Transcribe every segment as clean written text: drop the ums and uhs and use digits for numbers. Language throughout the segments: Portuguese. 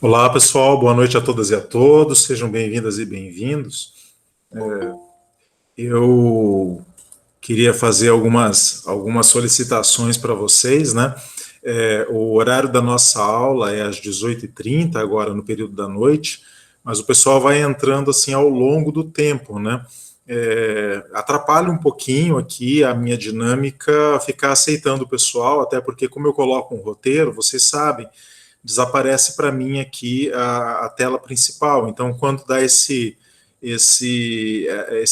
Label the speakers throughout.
Speaker 1: Olá, pessoal, boa noite a todas e a todos, sejam bem-vindas e bem-vindos. Eu queria fazer algumas solicitações para vocês, né? O horário da nossa aula é às 18h30, agora no período da noite, mas o pessoal vai entrando assim ao longo do tempo, né? Atrapalha um pouquinho aqui a minha dinâmica ficar aceitando o pessoal, até porque, como eu coloco um roteiro, vocês sabem, desaparece para mim aqui a tela principal. Então, quando dá esse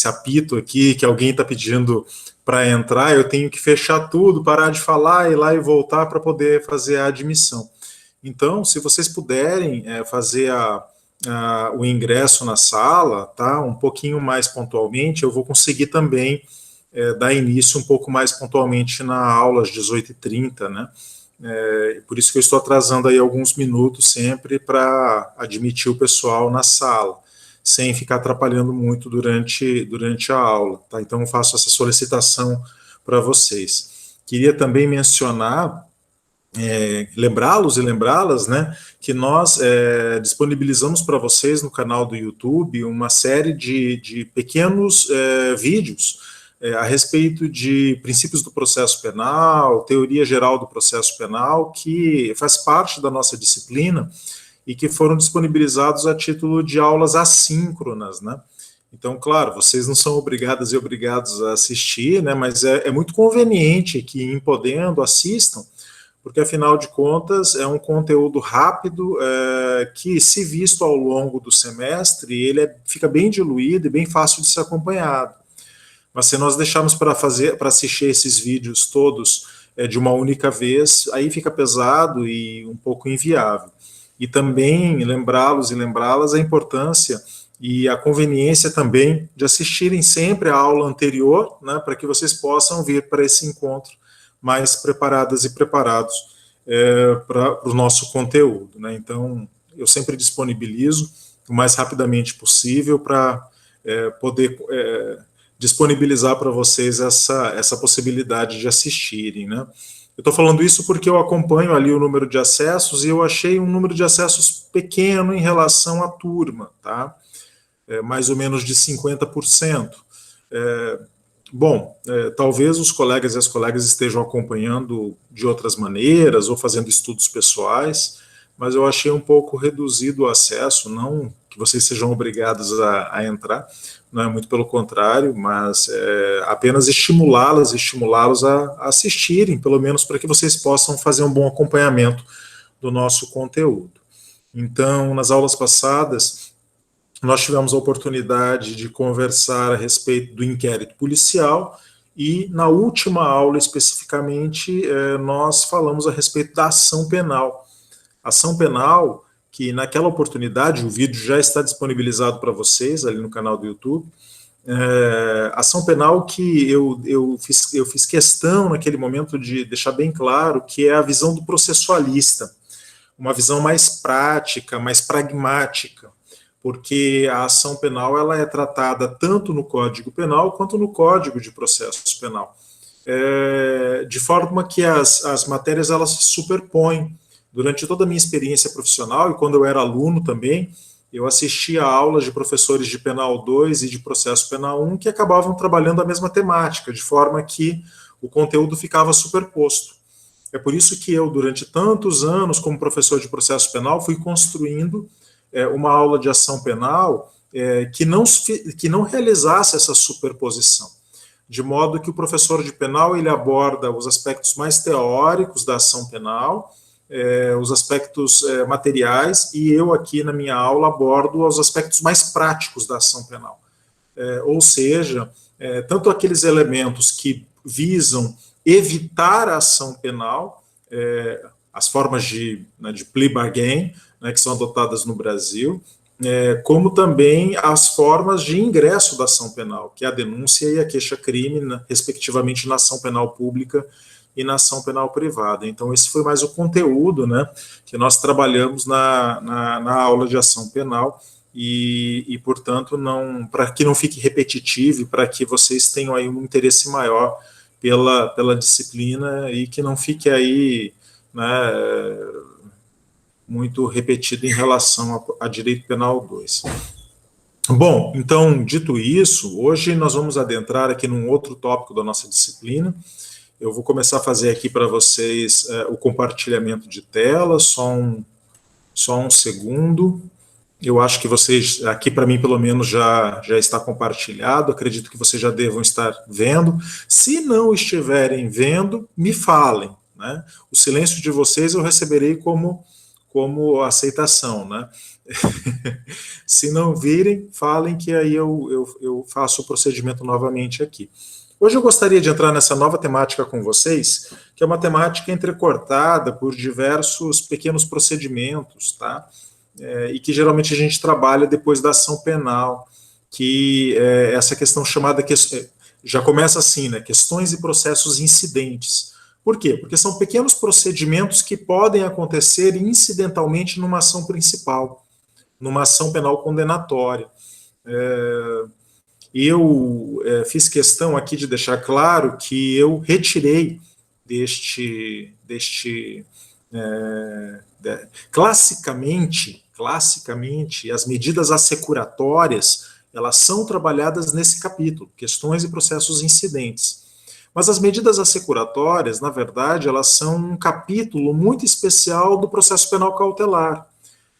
Speaker 1: apito aqui, que alguém está pedindo para entrar, eu tenho que fechar tudo, parar de falar, ir lá e voltar para poder fazer a admissão. Então, se vocês puderem fazer o ingresso na sala, tá, um pouquinho mais pontualmente, eu vou conseguir também dar início um pouco mais pontualmente na aula às 18h30, né? Por isso que eu estou atrasando aí alguns minutos sempre para admitir o pessoal na sala, sem ficar atrapalhando muito durante a aula, tá? Então eu faço essa solicitação para vocês. Queria também mencionar, lembrá-los e lembrá-las, né, que nós disponibilizamos para vocês no canal do YouTube uma série de pequenos vídeos a respeito de princípios do processo penal, teoria geral do processo penal, que faz parte da nossa disciplina e que foram disponibilizados a título de aulas assíncronas, né? Então, claro, vocês não são obrigadas e obrigados a assistir, né, mas é muito conveniente que, em podendo, assistam, porque, afinal de contas, é um conteúdo rápido que, se visto ao longo do semestre, ele fica bem diluído e bem fácil de ser acompanhado. Mas se nós deixarmos para assistir esses vídeos todos de uma única vez, aí fica pesado e um pouco inviável. E também lembrá-los e lembrá-las a importância e a conveniência também de assistirem sempre a aula anterior, né, para que vocês possam vir para esse encontro mais preparadas e preparados para o nosso conteúdo, né? Então, eu sempre disponibilizo o mais rapidamente possível para poder disponibilizar para vocês essa possibilidade de assistirem, né? Eu estou falando isso porque eu acompanho ali o número de acessos e eu achei um número de acessos pequeno em relação à turma, tá? Mais ou menos de 50%. Bom, talvez os colegas e as colegas estejam acompanhando de outras maneiras ou fazendo estudos pessoais, mas eu achei um pouco reduzido o acesso, não que vocês sejam obrigados a entrar, não é muito pelo contrário, mas apenas estimulá-los a assistirem, pelo menos para que vocês possam fazer um bom acompanhamento do nosso conteúdo. Então, nas aulas passadas, nós tivemos a oportunidade de conversar a respeito do inquérito policial e, na última aula, especificamente, nós falamos a respeito da ação penal. Ação penal, que naquela oportunidade, o vídeo já está disponibilizado para vocês ali no canal do YouTube, ação penal que eu fiz questão naquele momento de deixar bem claro que é a visão do processualista, uma visão mais prática, mais pragmática, porque a ação penal ela é tratada tanto no Código Penal quanto no Código de Processo Penal, de forma que as matérias elas se superpõem. Durante toda a minha experiência profissional, e quando eu era aluno também, eu assistia a aulas de professores de Penal 2 e de Processo Penal 1 que acabavam trabalhando a mesma temática, de forma que o conteúdo ficava superposto. É por isso que eu, durante tantos anos, como professor de Processo Penal, fui construindo uma aula de ação penal que não realizasse essa superposição, de modo que o professor de penal ele aborda os aspectos mais teóricos da ação penal, os aspectos materiais, e eu aqui na minha aula abordo os aspectos mais práticos da ação penal. Ou seja, tanto aqueles elementos que visam evitar a ação penal, as formas de plea bargain, né, que são adotadas no Brasil, como também as formas de ingresso da ação penal, que é a denúncia e a queixa-crime, né, respectivamente na ação penal pública e na ação penal privada. Então, esse foi mais o conteúdo, né, que nós trabalhamos na aula de ação penal e portanto, para que não fique repetitivo e para que vocês tenham aí um interesse maior pela disciplina e que não fique aí, né, muito repetido em relação a direito penal 2. Bom, então, dito isso, hoje nós vamos adentrar aqui num outro tópico da nossa disciplina. Eu vou começar a fazer aqui para vocês o compartilhamento de tela, só um segundo. Eu acho que vocês, aqui para mim pelo menos já está compartilhado, acredito que vocês já devam estar vendo. Se não estiverem vendo, me falem, né? O silêncio de vocês eu receberei como aceitação, né? Se não virem, falem que aí eu faço o procedimento novamente aqui. Hoje eu gostaria de entrar nessa nova temática com vocês, que é uma temática entrecortada por diversos pequenos procedimentos, tá? E que geralmente a gente trabalha depois da ação penal, que é essa questão chamada, já começa assim, né? Questões e processos incidentes. Por quê? Porque são pequenos procedimentos que podem acontecer incidentalmente numa ação principal, numa ação penal condenatória. Eu fiz questão aqui de deixar claro que eu retirei classicamente, as medidas assecuratórias, elas são trabalhadas nesse capítulo, questões e processos incidentes. Mas as medidas assecuratórias, na verdade, elas são um capítulo muito especial do processo penal cautelar,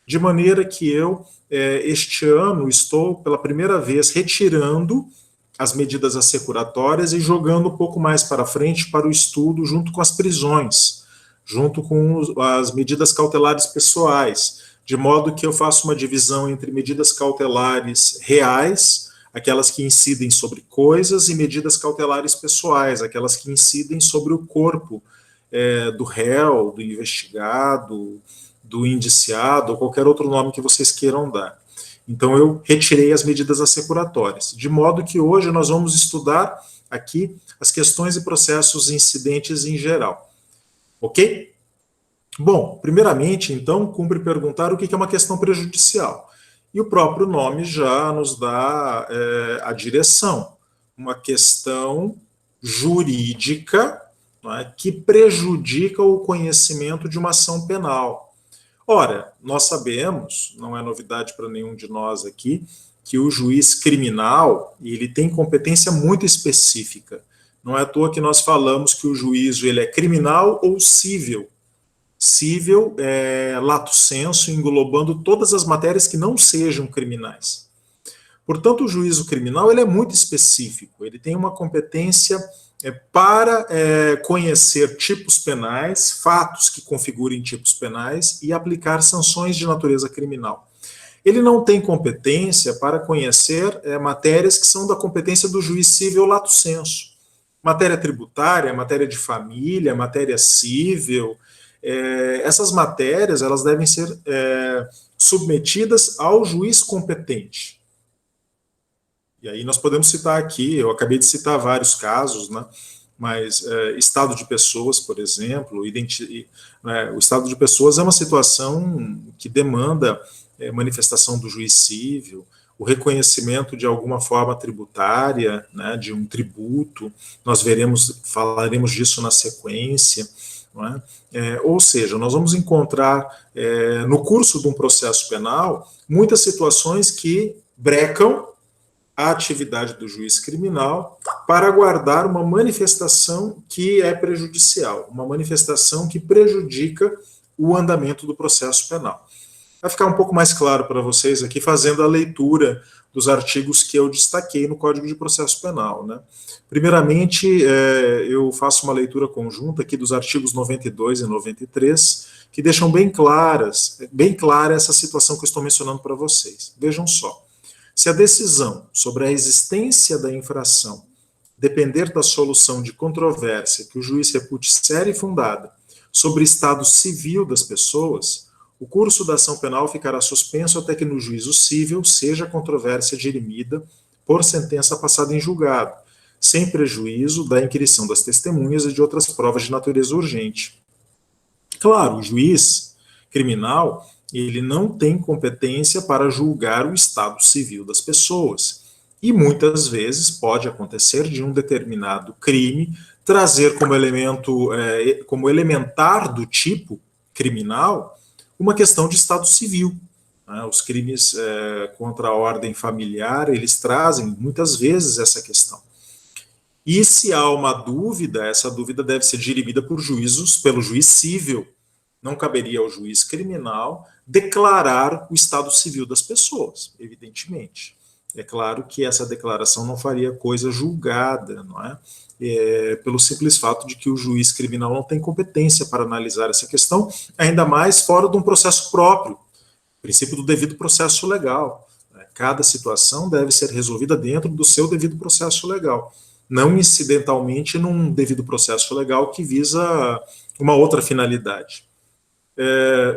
Speaker 1: de maneira que eu, este ano, estou pela primeira vez retirando as medidas assecuratórias e jogando um pouco mais para frente para o estudo junto com as prisões, junto com as medidas cautelares pessoais, de modo que eu faço uma divisão entre medidas cautelares reais, aquelas que incidem sobre coisas, e medidas cautelares pessoais, aquelas que incidem sobre o corpo do réu, do investigado, do indiciado, ou qualquer outro nome que vocês queiram dar. Então, eu retirei as medidas assecuratórias, de modo que hoje nós vamos estudar aqui as questões e processos incidentes em geral. Ok? Bom, primeiramente, então, cumpre perguntar o que é uma questão prejudicial. E o próprio nome já nos dá a direção. Uma questão jurídica, né, que prejudica o conhecimento de uma ação penal. Ora, nós sabemos, não é novidade para nenhum de nós aqui, que o juiz criminal, ele tem competência muito específica. Não é à toa que nós falamos que o juízo ele é criminal ou cível. Cível é lato sensu, englobando todas as matérias que não sejam criminais. Portanto, o juízo criminal ele é muito específico, ele tem uma competência para conhecer tipos penais, fatos que configurem tipos penais e aplicar sanções de natureza criminal. Ele não tem competência para conhecer matérias que são da competência do juiz cível lato sensu. Matéria tributária, matéria de família, matéria cível, essas matérias elas devem ser submetidas ao juiz competente. E aí nós podemos citar aqui, eu acabei de citar vários casos, né? Mas estado de pessoas, por exemplo, o estado de pessoas é uma situação que demanda manifestação do juiz cível, o reconhecimento de alguma forma tributária, né, de um tributo, nós falaremos disso na sequência, não é? Ou seja, nós vamos encontrar no curso de um processo penal muitas situações que brecam a atividade do juiz criminal para guardar uma manifestação que é prejudicial, uma manifestação que prejudica o andamento do processo penal. Vai ficar um pouco mais claro para vocês aqui fazendo a leitura dos artigos que eu destaquei no Código de Processo Penal, né? Primeiramente, eu faço uma leitura conjunta aqui dos artigos 92 e 93, que deixam bem clara essa situação que eu estou mencionando para vocês. Vejam só. Se a decisão sobre a existência da infração depender da solução de controvérsia que o juiz repute séria e fundada sobre o estado civil das pessoas, o curso da ação penal ficará suspenso até que no juízo cível seja a controvérsia dirimida por sentença passada em julgado, sem prejuízo da inquirição das testemunhas e de outras provas de natureza urgente. Claro, o juiz criminal ele não tem competência para julgar o estado civil das pessoas. E muitas vezes pode acontecer de um determinado crime trazer como elemento, como elementar do tipo criminal, uma questão de Estado civil. Né? Os crimes contra a ordem familiar, eles trazem muitas vezes essa questão. E se há uma dúvida, essa dúvida deve ser dirimida por juízos, pelo juiz civil. Não caberia ao juiz criminal declarar o estado civil das pessoas, evidentemente. É claro que essa declaração não faria coisa julgada, não é? Pelo simples fato de que o juiz criminal não tem competência para analisar essa questão, ainda mais fora de um processo próprio, princípio do devido processo legal. Cada situação deve ser resolvida dentro do seu devido processo legal, não incidentalmente num devido processo legal que visa uma outra finalidade.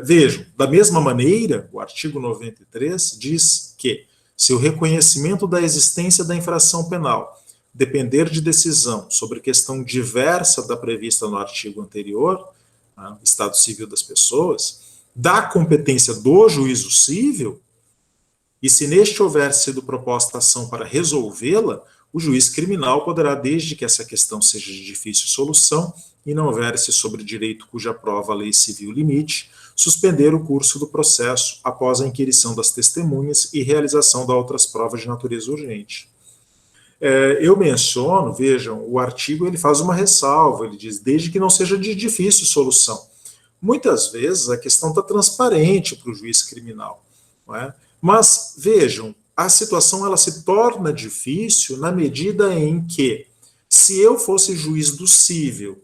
Speaker 1: Vejam, da mesma maneira, o artigo 93 diz que, se o reconhecimento da existência da infração penal depender de decisão sobre questão diversa da prevista no artigo anterior, Estado civil das pessoas, da competência do juízo civil, e se neste houver sido proposta ação para resolvê-la, o juiz criminal poderá, desde que essa questão seja de difícil solução e não houvesse sobre direito cuja prova a lei civil limite, suspender o curso do processo após a inquirição das testemunhas e realização de outras provas de natureza urgente. Eu menciono, vejam, o artigo ele faz uma ressalva, ele diz, desde que não seja de difícil solução. Muitas vezes a questão está transparente para o juiz criminal, não é? Mas, vejam, a situação ela se torna difícil na medida em que, se eu fosse juiz do cível,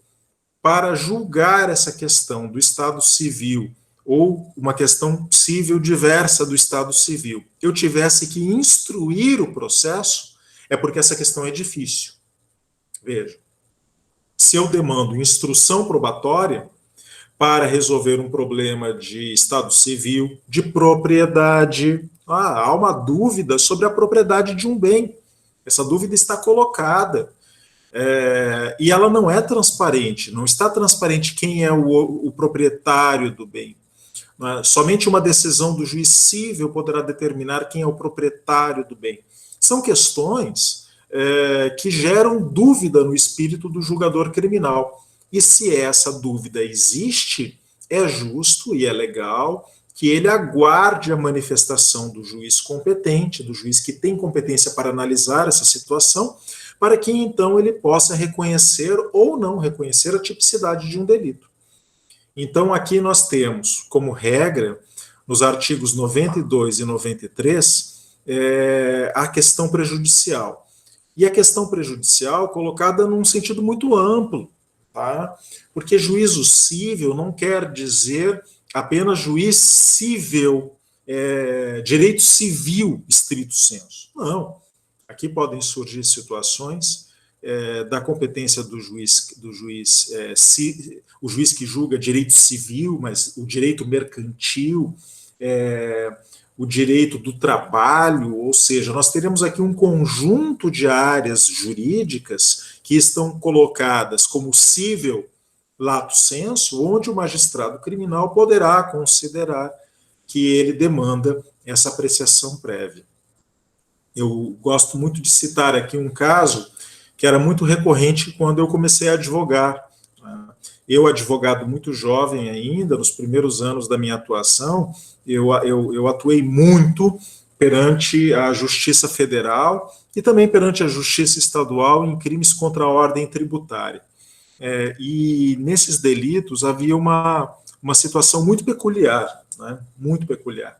Speaker 1: para julgar essa questão do Estado civil, ou uma questão civil diversa do Estado civil, eu tivesse que instruir o processo, é porque essa questão é difícil. Veja, se eu demando instrução probatória para resolver um problema de Estado civil, de propriedade, há uma dúvida sobre a propriedade de um bem, essa dúvida está colocada, e ela não é transparente, não está transparente quem é o proprietário do bem. Somente uma decisão do juiz civil poderá determinar quem é o proprietário do bem. São questões que geram dúvida no espírito do julgador criminal. E se essa dúvida existe, é justo e é legal que ele aguarde a manifestação do juiz competente, do juiz que tem competência para analisar essa situação, para que então ele possa reconhecer ou não reconhecer a tipicidade de um delito. Então, aqui nós temos, como regra, nos artigos 92 e 93, a questão prejudicial. E a questão prejudicial colocada num sentido muito amplo, tá? Porque juízo cível não quer dizer apenas juiz cível, direito civil estrito sensu. Não. Aqui podem surgir situações da competência do juiz, o juiz que julga direito civil, mas o direito mercantil, o direito do trabalho, ou seja, nós teremos aqui um conjunto de áreas jurídicas que estão colocadas como cível lato sensu, onde o magistrado criminal poderá considerar que ele demanda essa apreciação prévia. Eu gosto muito de citar aqui um caso que era muito recorrente quando eu comecei a advogar. Eu, advogado muito jovem ainda, nos primeiros anos da minha atuação, eu atuei muito perante a Justiça Federal e também perante a Justiça Estadual em crimes contra a ordem tributária. E nesses delitos havia uma situação muito peculiar, né? Muito peculiar.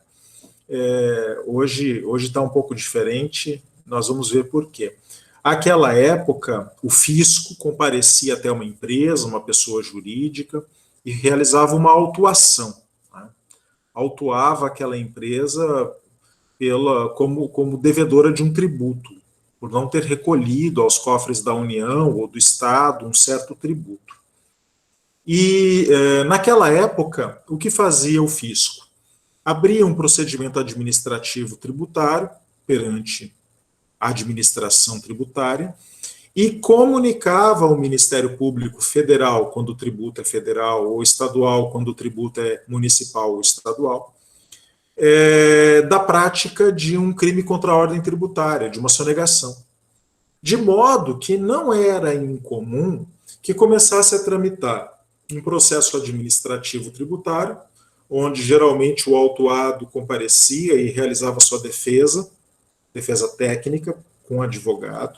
Speaker 1: Hoje está um pouco diferente, nós vamos ver por quê. Àquela época, o fisco comparecia até uma empresa, uma pessoa jurídica, e realizava uma autuação. Né? Autuava aquela empresa como devedora de um tributo, por não ter recolhido aos cofres da União ou do Estado um certo tributo. E, naquela época, o que fazia o fisco? Abria um procedimento administrativo tributário perante a administração tributária e comunicava ao Ministério Público Federal, quando o tributo é federal, ou estadual, quando o tributo é municipal ou estadual, da prática de um crime contra a ordem tributária, de uma sonegação. De modo que não era incomum que começasse a tramitar um processo administrativo tributário, onde geralmente o autuado comparecia e realizava sua defesa técnica com o advogado,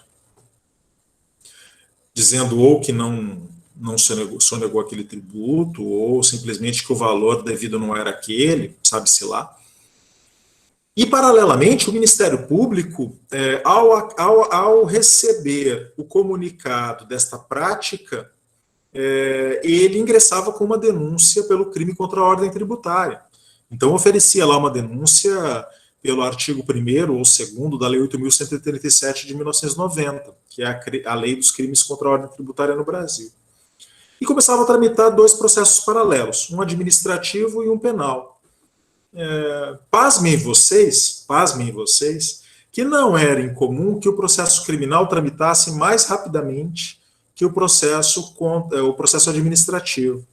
Speaker 1: dizendo ou que não sonegou aquele tributo, ou simplesmente que o valor devido não era aquele, sabe-se lá. E, paralelamente, o Ministério Público, ao receber o comunicado desta prática, ele ingressava com uma denúncia pelo crime contra a ordem tributária. Então, oferecia lá uma denúncia pelo artigo 1º ou 2º da Lei 8.137 de 1990, que é a Lei dos Crimes contra a Ordem Tributária no Brasil. E começava a tramitar 2 processos paralelos, um administrativo e um penal. Pasmem vocês, que não era incomum que o processo criminal tramitasse mais rapidamente que o processo administrativo.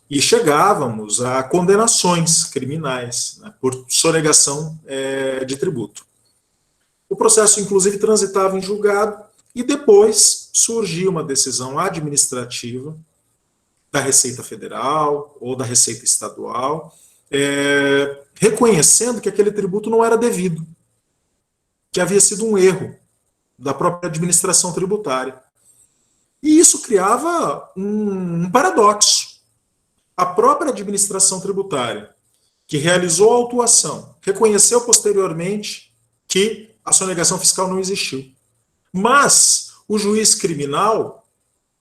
Speaker 1: E chegávamos a condenações criminais, né, por sonegação de tributo. O processo, inclusive, transitava em julgado e depois surgia uma decisão administrativa da Receita Federal ou da Receita Estadual, reconhecendo que aquele tributo não era devido, que havia sido um erro da própria administração tributária. E isso criava um paradoxo. A própria administração tributária, que realizou a autuação, reconheceu posteriormente que a sonegação fiscal não existiu. Mas o juiz criminal,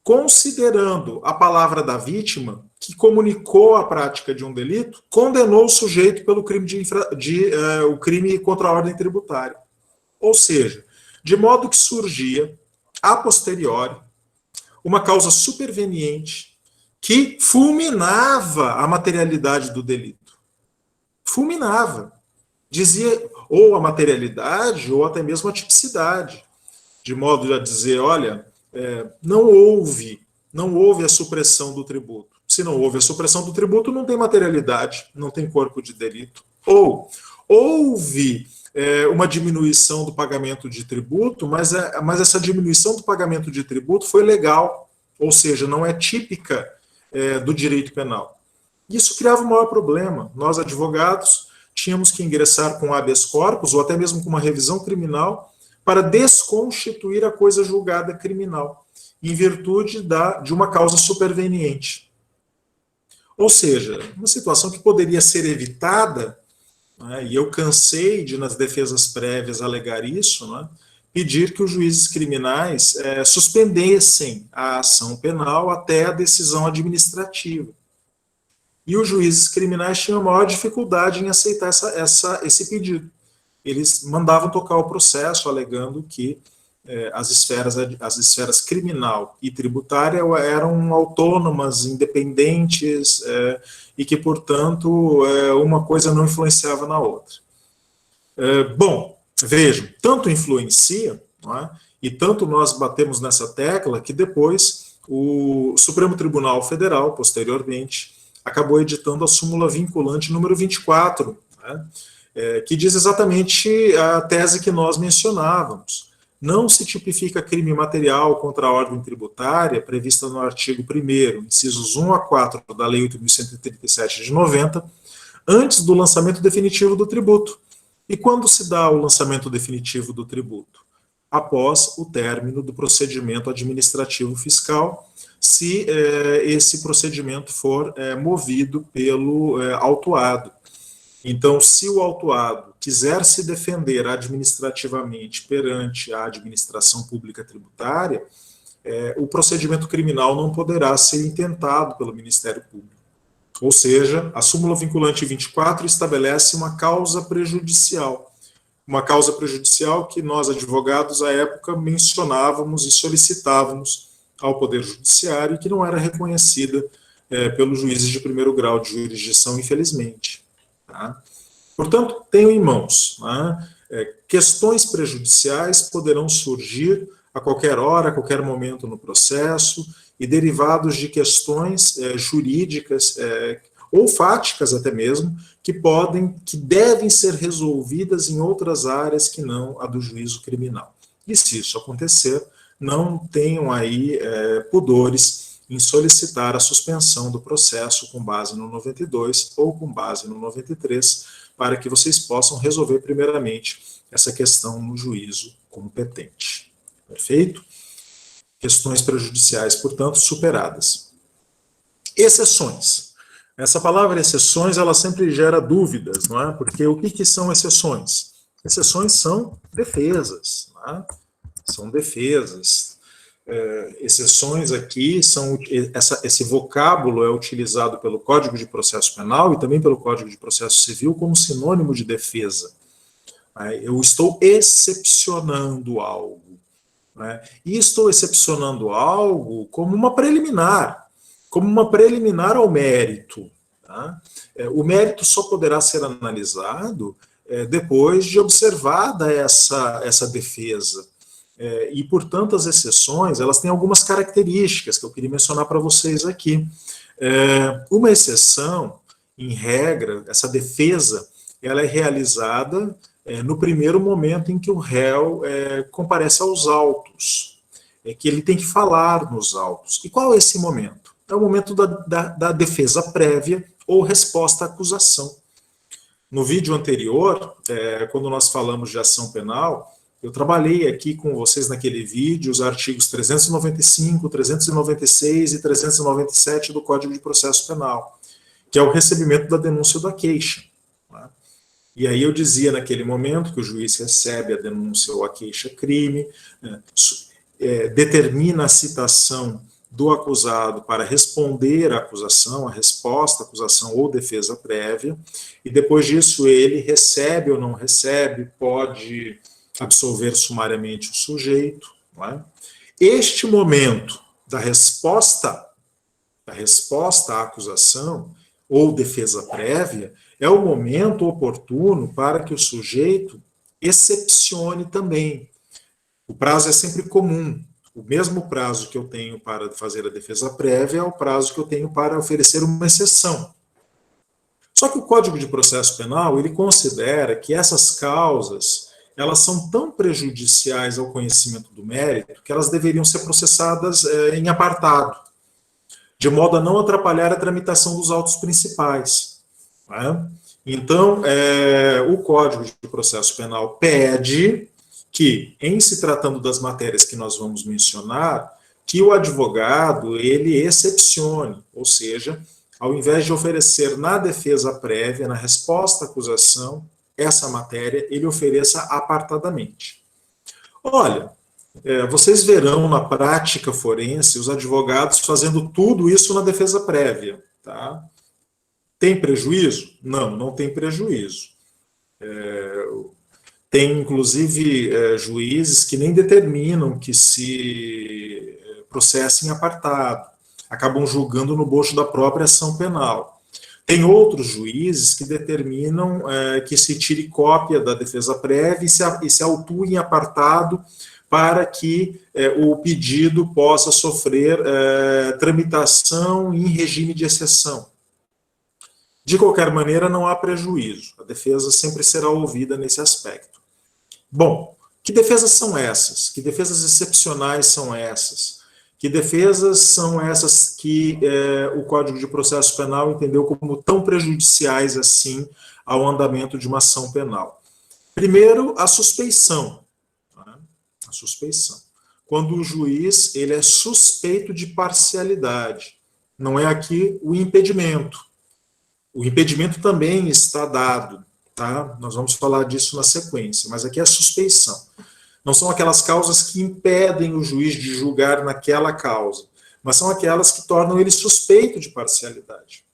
Speaker 1: considerando a palavra da vítima, que comunicou a prática de um delito, condenou o sujeito pelo crime o crime contra a ordem tributária. Ou seja, de modo que surgia, a posteriori, uma causa superveniente que fulminava a materialidade do delito. Fulminava. Dizia ou a materialidade ou até mesmo a tipicidade. De modo a dizer, olha, não houve a supressão do tributo. Se não houve a supressão do tributo, não tem materialidade, não tem corpo de delito. Ou houve uma diminuição do pagamento de tributo, mas essa diminuição do pagamento de tributo foi legal, ou seja, não é típica do direito penal. Isso criava um maior problema. Nós, advogados, tínhamos que ingressar com habeas corpus, ou até mesmo com uma revisão criminal, para desconstituir a coisa julgada criminal, em virtude de uma causa superveniente. Ou seja, uma situação que poderia ser evitada, né, e eu cansei de, nas defesas prévias, alegar isso, né, pedir que os juízes criminais suspendessem a ação penal até a decisão administrativa. E os juízes criminais tinham maior dificuldade em aceitar esse pedido. Eles mandavam tocar o processo, alegando que as esferas criminal e tributária eram autônomas, independentes, e que, portanto, uma coisa não influenciava na outra. Bom, vejam, tanto influencia, não é? E tanto nós batemos nessa tecla que depois o Supremo Tribunal Federal, posteriormente, acabou editando a súmula vinculante número 24, né? Que diz exatamente a tese que nós mencionávamos. Não se tipifica crime material contra a ordem tributária prevista no artigo 1º, incisos 1 a 4 da Lei 8.137 de 90, antes do lançamento definitivo do tributo. E quando se dá o lançamento definitivo do tributo? Após o término do procedimento administrativo fiscal, se esse procedimento for movido pelo autuado. Então, se o autuado quiser se defender administrativamente perante a administração pública tributária, o procedimento criminal não poderá ser intentado pelo Ministério Público. Ou seja, a súmula vinculante 24 estabelece uma causa prejudicial. Uma causa prejudicial que nós, advogados, à época, mencionávamos e solicitávamos ao Poder Judiciário, que não era reconhecida pelos juízes de primeiro grau de jurisdição, infelizmente. Tá? Portanto, tenho em mãos, né, questões prejudiciais poderão surgir a qualquer hora, a qualquer momento no processo, e derivados de questões jurídicas ou fáticas até mesmo, que devem ser resolvidas em outras áreas que não a do juízo criminal. E se isso acontecer, não tenham aí pudores em solicitar a suspensão do processo com base no 92 ou com base no 93, para que vocês possam resolver primeiramente essa questão no juízo competente. Perfeito? Questões prejudiciais, portanto, superadas. Exceções. Essa palavra exceções, ela sempre gera dúvidas, não é? Porque o que são exceções? Exceções são defesas, não é? São defesas. Exceções aqui são esse vocábulo é utilizado pelo Código de Processo Penal e também pelo Código de Processo Civil como sinônimo de defesa. Eu estou excepcionando algo, né? E estou excepcionando algo como uma preliminar ao mérito. Tá? O mérito só poderá ser analisado depois de observada essa defesa. E, portanto, as exceções, elas têm algumas características que eu queria mencionar para vocês aqui. Uma exceção, em regra, essa defesa, ela é realizada no primeiro momento em que o réu comparece aos autos, que ele tem que falar nos autos. E qual é esse momento? É o momento da defesa prévia ou resposta à acusação. No vídeo anterior, quando nós falamos de ação penal, eu trabalhei aqui com vocês naquele vídeo os artigos 395, 396 e 397 do Código de Processo Penal, que é o recebimento da denúncia ou da queixa. Tá? E aí eu dizia naquele momento que o juiz recebe a denúncia ou a queixa-crime, determina a citação do acusado para responder à acusação, a resposta à acusação ou defesa prévia, e depois disso ele recebe ou não recebe, pode absolver sumariamente o sujeito. Não é? Este momento da resposta à acusação ou defesa prévia é o momento oportuno para que o sujeito excepcione também. O prazo é sempre comum. O mesmo prazo que eu tenho para fazer a defesa prévia é o prazo que eu tenho para oferecer uma exceção. Só que o Código de Processo Penal, ele considera que essas causas, elas são tão prejudiciais ao conhecimento do mérito que elas deveriam ser processadas em apartado, de modo a não atrapalhar a tramitação dos autos principais. Né? Então, o Código de Processo Penal pede que, em se tratando das matérias que nós vamos mencionar, que o advogado, ele excepcione, ou seja, ao invés de oferecer na defesa prévia, na resposta à acusação, essa matéria, ele ofereça apartadamente. Olha, vocês verão na prática forense os advogados fazendo tudo isso na defesa prévia. Tá? Tem prejuízo? Não, não tem prejuízo. Tem, inclusive, juízes que nem determinam que se processe em apartado, acabam julgando no bojo da própria ação penal. Tem outros juízes que determinam que se tire cópia da defesa prévia e se autue em apartado para que o pedido possa sofrer tramitação em regime de exceção. De qualquer maneira, não há prejuízo. A defesa sempre será ouvida nesse aspecto. Bom, que defesas são essas? Que defesas excepcionais são essas? Que defesas são essas que o Código de Processo Penal entendeu como tão prejudiciais assim ao andamento de uma ação penal? Primeiro, a suspeição. Né? A suspeição. Quando o juiz ele é suspeito de parcialidade. Não é aqui o impedimento. O impedimento também está dado. Tá? Nós vamos falar disso na sequência, mas aqui é a suspeição. Não são aquelas causas que impedem o juiz de julgar naquela causa, mas são aquelas que tornam ele suspeito de parcialidade.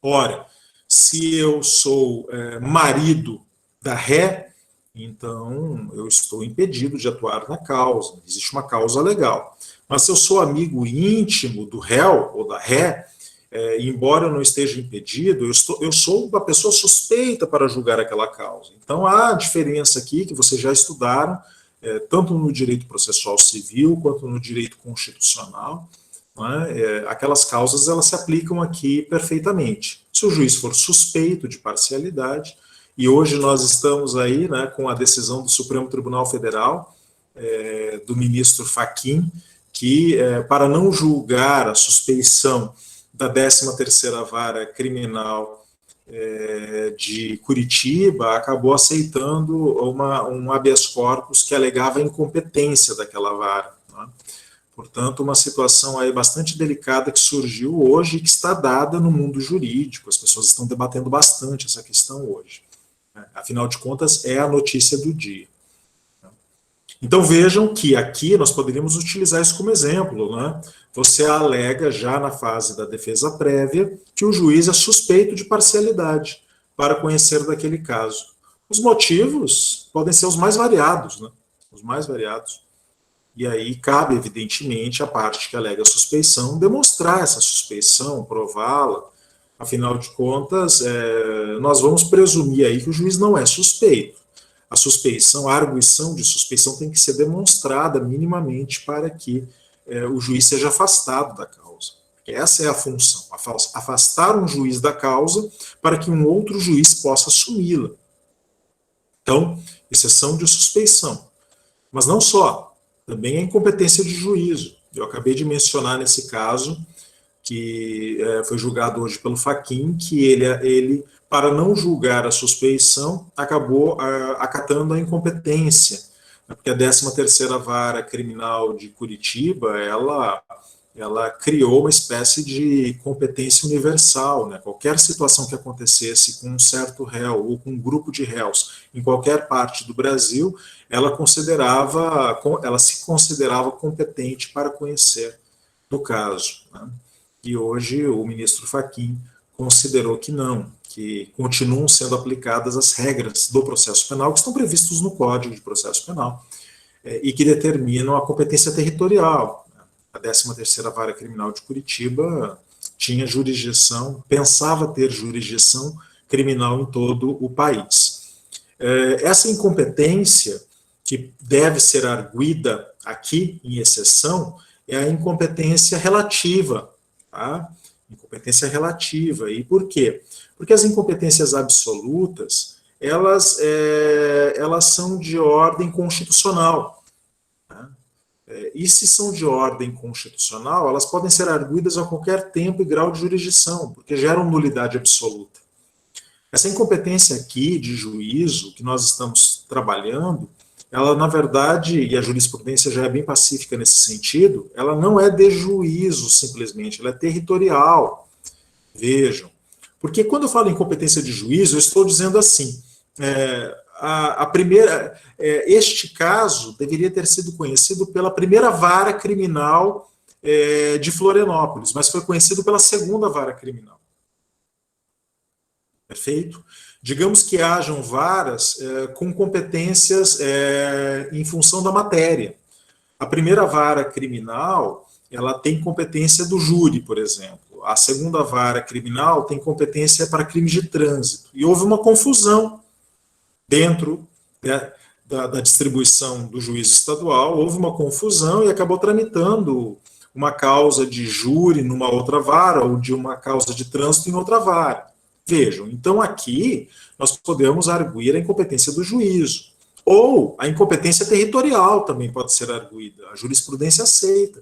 Speaker 1: Ora, se eu sou marido da ré, então eu estou impedido de atuar na causa, existe uma causa legal. Mas se eu sou amigo íntimo do réu ou da ré, embora eu não esteja impedido, eu sou uma pessoa suspeita para julgar aquela causa. Então há diferença aqui que vocês já estudaram, tanto no direito processual civil quanto no direito constitucional. Né? Aquelas causas elas se aplicam aqui perfeitamente. Se o juiz for suspeito de parcialidade, e hoje nós estamos aí, né, com a decisão do Supremo Tribunal Federal, do ministro Fachin, que, para não julgar a suspeição da 13ª Vara Criminal de Curitiba, acabou aceitando um habeas corpus que alegava a incompetência daquela vara. Né? Portanto, uma situação aí bastante delicada que surgiu hoje e que está dada no mundo jurídico. As pessoas estão debatendo bastante essa questão hoje. Afinal de contas, é a notícia do dia. Então vejam que aqui nós poderíamos utilizar isso como exemplo, né? Você alega já na fase da defesa prévia que o juiz é suspeito de parcialidade para conhecer daquele caso. Os motivos podem ser os mais variados, né? Os mais variados. E aí cabe, evidentemente, a parte que alega suspeição demonstrar essa suspeição, prová-la. Afinal de contas, nós vamos presumir aí que o juiz não é suspeito. A suspeição, a arguição de suspeição tem que ser demonstrada minimamente para que o juiz seja afastado da causa. Essa é a função, afastar um juiz da causa para que um outro juiz possa assumi-la. Então, exceção de suspeição. Mas não só, também a incompetência de juízo. Eu acabei de mencionar nesse caso, que foi julgado hoje pelo Fachin, que ele, para não julgar a suspeição, acabou acatando a incompetência, porque a 13ª Vara Criminal de Curitiba, ela criou uma espécie de competência universal, né? Qualquer situação que acontecesse com um certo réu ou com um grupo de réus em qualquer parte do Brasil, ela se considerava competente para conhecer do caso, né? E hoje o ministro Fachin considerou que não, que continuam sendo aplicadas as regras do processo penal que estão previstos no Código de Processo Penal e que determinam a competência territorial. A 13ª Vara Criminal de Curitiba tinha jurisdição, pensava ter jurisdição criminal em todo o país. Essa incompetência, que deve ser arguida aqui, em exceção, é a incompetência relativa. Tá? Incompetência relativa. E por quê? Porque as incompetências absolutas, elas são de ordem constitucional. Tá? E se são de ordem constitucional, elas podem ser arguidas a qualquer tempo e grau de jurisdição, porque geram nulidade absoluta. Essa incompetência aqui de juízo que nós estamos trabalhando, ela, na verdade, e a jurisprudência já é bem pacífica nesse sentido, ela não é de juízo, simplesmente, ela é territorial. Vejam. Porque quando eu falo em competência de juízo, eu estou dizendo assim, este caso deveria ter sido conhecido pela primeira vara criminal de Florianópolis, mas foi conhecido pela segunda vara criminal. Perfeito? Digamos que hajam varas com competências em função da matéria. A primeira vara criminal, ela tem competência do júri, por exemplo. A segunda vara criminal tem competência para crimes de trânsito. E houve uma confusão dentro da distribuição do juízo estadual, houve uma confusão e acabou tramitando uma causa de júri numa outra vara ou de uma causa de trânsito em outra vara. Vejam, então aqui nós podemos arguir a incompetência do juízo. Ou a incompetência territorial também pode ser arguída. A jurisprudência aceita,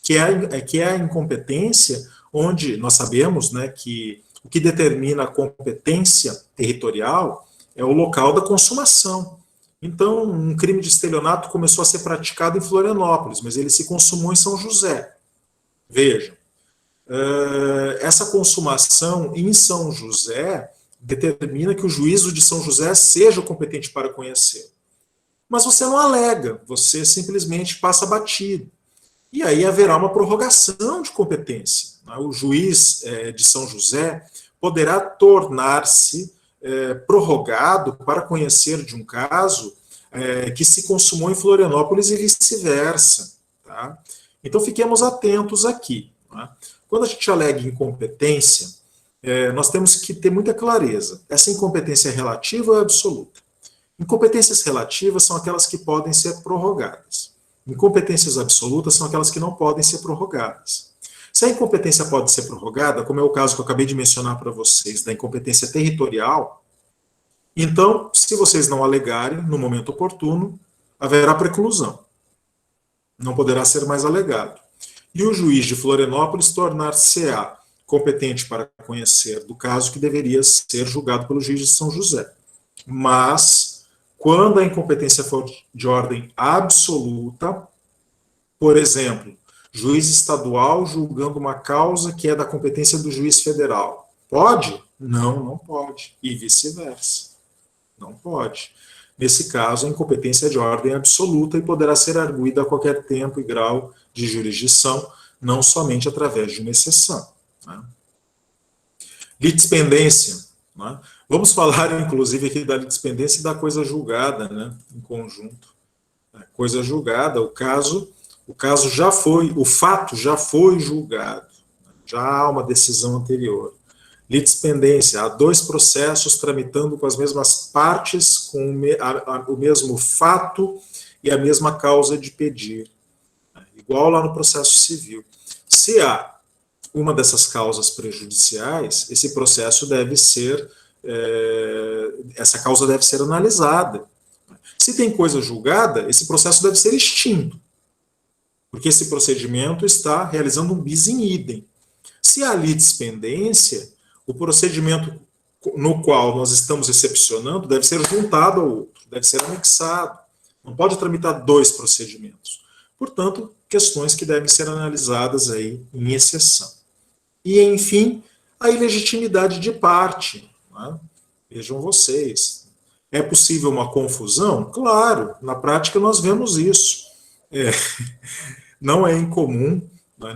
Speaker 1: que é a incompetência onde nós sabemos, né, que o que determina a competência territorial é o local da consumação. Então, um crime de estelionato começou a ser praticado em Florianópolis, mas ele se consumou em São José. Vejam. Essa consumação em São José determina que o juízo de São José seja o competente para conhecer. Mas você não alega, você simplesmente passa batido. E aí haverá uma prorrogação de competência. O juiz de São José poderá tornar-se prorrogado para conhecer de um caso que se consumou em Florianópolis e vice-versa. Tá? Então fiquemos atentos aqui. Tá? Quando a gente alega incompetência, nós temos que ter muita clareza. Essa incompetência é relativa ou é absoluta? Incompetências relativas são aquelas que podem ser prorrogadas. Incompetências absolutas são aquelas que não podem ser prorrogadas. Se a incompetência pode ser prorrogada, como é o caso que eu acabei de mencionar para vocês, da incompetência territorial, então, se vocês não alegarem no momento oportuno, haverá preclusão. não poderá ser mais alegado. E o juiz de Florianópolis tornar-se-á competente para conhecer do caso que deveria ser julgado pelo juiz de São José. Mas, quando a incompetência for de ordem absoluta, por exemplo, juiz estadual julgando uma causa que é da competência do juiz federal, pode? Não, não pode. E vice-versa. Não pode. Nesse caso, a incompetência é de ordem absoluta e poderá ser arguída a qualquer tempo e grau de jurisdição, não somente através de uma exceção. Né? Litispendência. Né? Vamos falar, inclusive, aqui da litispendência e da coisa julgada, né, em conjunto. Coisa julgada, o caso já foi, o fato já foi julgado, já há uma decisão anterior. Litispendência, há dois processos tramitando com as mesmas partes, com o mesmo fato e a mesma causa de pedir. Igual lá no processo civil. Se há uma dessas causas prejudiciais, esse processo deve ser, essa causa deve ser analisada. Se tem coisa julgada, esse processo deve ser extinto, porque esse procedimento está realizando um bis in idem. Se há litispendência, o procedimento no qual nós estamos excepcionando deve ser juntado ao outro, deve ser anexado. Não pode tramitar dois procedimentos. Portanto, questões que devem ser analisadas aí em exceção. E, enfim, a ilegitimidade de parte. Né? Vejam vocês. É possível uma confusão? Claro, na prática nós vemos isso. Não é incomum,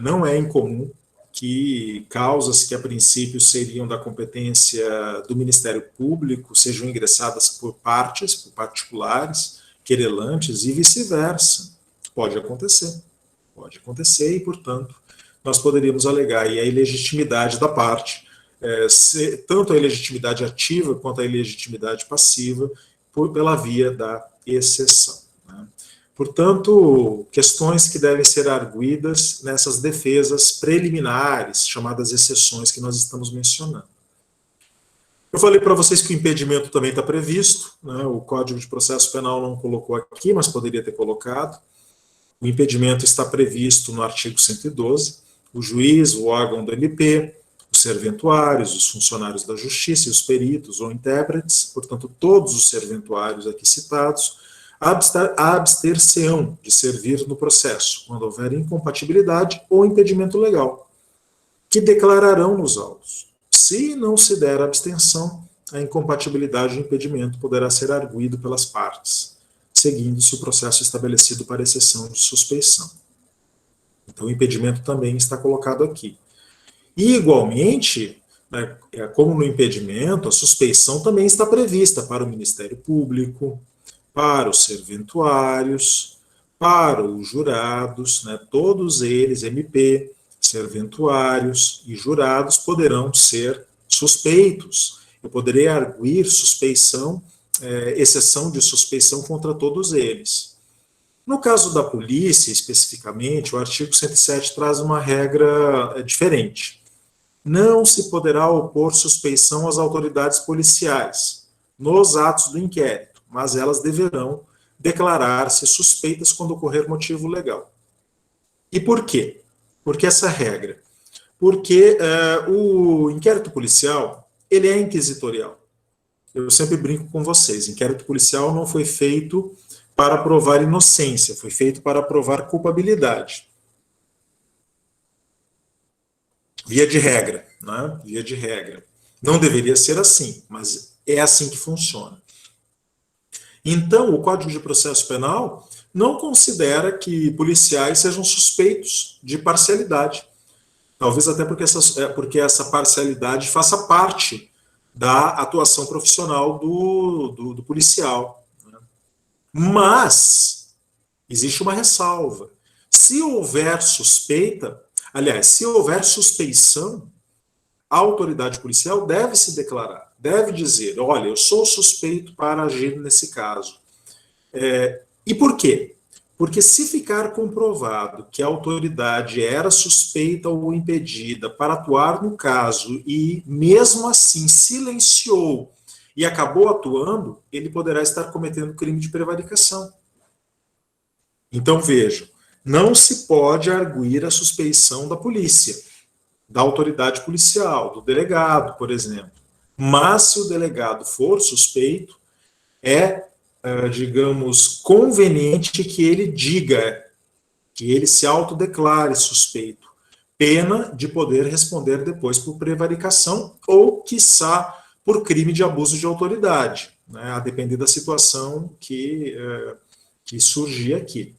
Speaker 1: não é incomum que causas que a princípio seriam da competência do Ministério Público sejam ingressadas por partes, por particulares, querelantes e vice-versa. Pode acontecer e, portanto, nós poderíamos alegar aí a ilegitimidade da parte, tanto a ilegitimidade ativa quanto a ilegitimidade passiva, pela via da exceção. Né? Portanto, questões que devem ser arguidas nessas defesas preliminares, chamadas exceções que nós estamos mencionando. Eu falei para vocês que o impedimento também está previsto, né? O Código de Processo Penal não colocou aqui, mas poderia ter colocado. O impedimento está previsto no artigo 112. O juiz, o órgão do MP, os serventuários, os funcionários da justiça e os peritos ou intérpretes, portanto, todos os serventuários aqui citados, abster-se-ão de servir no processo, quando houver incompatibilidade ou impedimento legal, que declararão nos autos. Se não se der abstenção, a incompatibilidade ou impedimento poderá ser arguído pelas partes, seguindo-se o processo estabelecido para exceção de suspeição. Então, o impedimento também está colocado aqui. E, igualmente, né, como no impedimento, a suspeição também está prevista para o Ministério Público, para os serventuários, para os jurados, né, todos eles, MP, serventuários e jurados, poderão ser suspeitos. Eu poderei arguir suspeição, exceção de suspeição contra todos eles. No caso da polícia, especificamente, o artigo 107 traz uma regra diferente. Não se poderá opor suspeição às autoridades policiais nos atos do inquérito, mas elas deverão declarar-se suspeitas quando ocorrer motivo legal. E por quê? Por que essa regra? Porque o inquérito policial, ele é inquisitorial. Eu sempre brinco com vocês, inquérito policial não foi feito para provar inocência, foi feito para provar culpabilidade. Via de regra, né? Via de regra. Não deveria ser assim, mas é assim que funciona. Então, o Código de Processo Penal não considera que policiais sejam suspeitos de parcialidade. Talvez até porque essa parcialidade faça parte da atuação profissional do policial. Né? Mas existe uma ressalva. Se houver suspeita, aliás, se houver suspeição, a autoridade policial deve se declarar, deve dizer, olha, eu sou suspeito para agir nesse caso. E por quê? Porque se ficar comprovado que a autoridade era suspeita ou impedida para atuar no caso e, mesmo assim, silenciou e acabou atuando, ele poderá estar cometendo crime de prevaricação. Então, vejam, Não se pode arguir a suspeição da polícia, da autoridade policial, do delegado, por exemplo. Mas se o delegado for suspeito, é, digamos, conveniente que ele diga, que ele se autodeclare suspeito, pena de poder responder depois por prevaricação ou, quiçá, por crime de abuso de autoridade, né, a depender da situação que surgir aqui.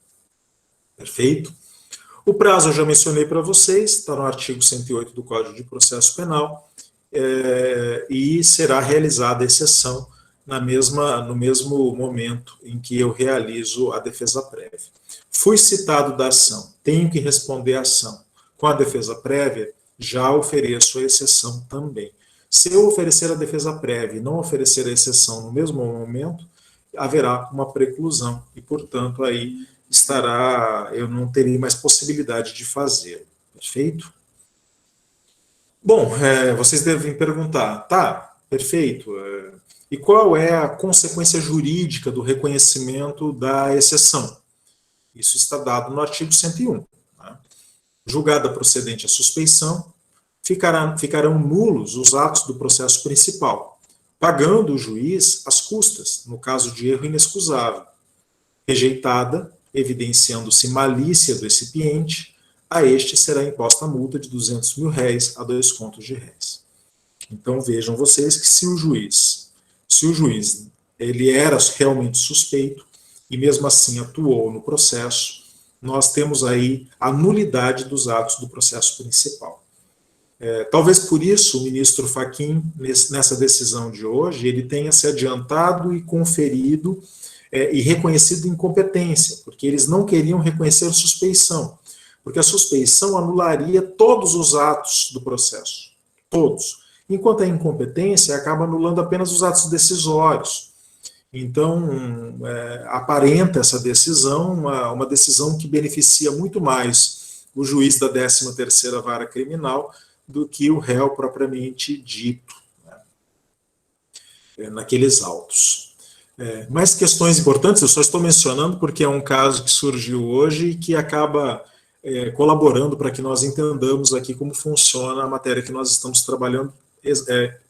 Speaker 1: Perfeito? O prazo eu já mencionei para vocês, está no artigo 108 do Código de Processo Penal, e será realizada a exceção no mesmo momento em que eu realizo a defesa prévia. Fui citado da ação, tenho que responder à ação. Com a defesa prévia, já ofereço a exceção também. Se eu oferecer a defesa prévia e não oferecer a exceção no mesmo momento, haverá uma preclusão e, portanto, aí eu não terei mais possibilidade de fazer. Perfeito? Bom, vocês devem perguntar, tá, perfeito, e qual é a consequência jurídica do reconhecimento da exceção? Isso está dado no artigo 101. Tá? Julgada procedente a suspeição, ficarão nulos os atos do processo principal, pagando o juiz as custas, no caso de erro inexcusável. Rejeitada, evidenciando-se malícia do recipiente, a este será imposta a multa de R$ 200.000 a 2 contos de réis. Então vejam vocês que se o juiz ele era realmente suspeito e mesmo assim atuou no processo, nós temos aí a nulidade dos atos do processo principal. Talvez por isso o ministro Fachin, nessa decisão de hoje, ele tenha se adiantado e conferido e reconhecido incompetência, porque eles não queriam reconhecer suspeição, porque a suspeição anularia todos os atos do processo, todos. Enquanto a incompetência acaba anulando apenas os atos decisórios. Então, aparenta essa decisão uma decisão que beneficia muito mais o juiz da 13ª Vara Criminal do que o réu propriamente dito, né, naqueles autos. Mais questões importantes, eu só estou mencionando porque é um caso que surgiu hoje e que acaba colaborando para que nós entendamos aqui como funciona a matéria que nós estamos trabalhando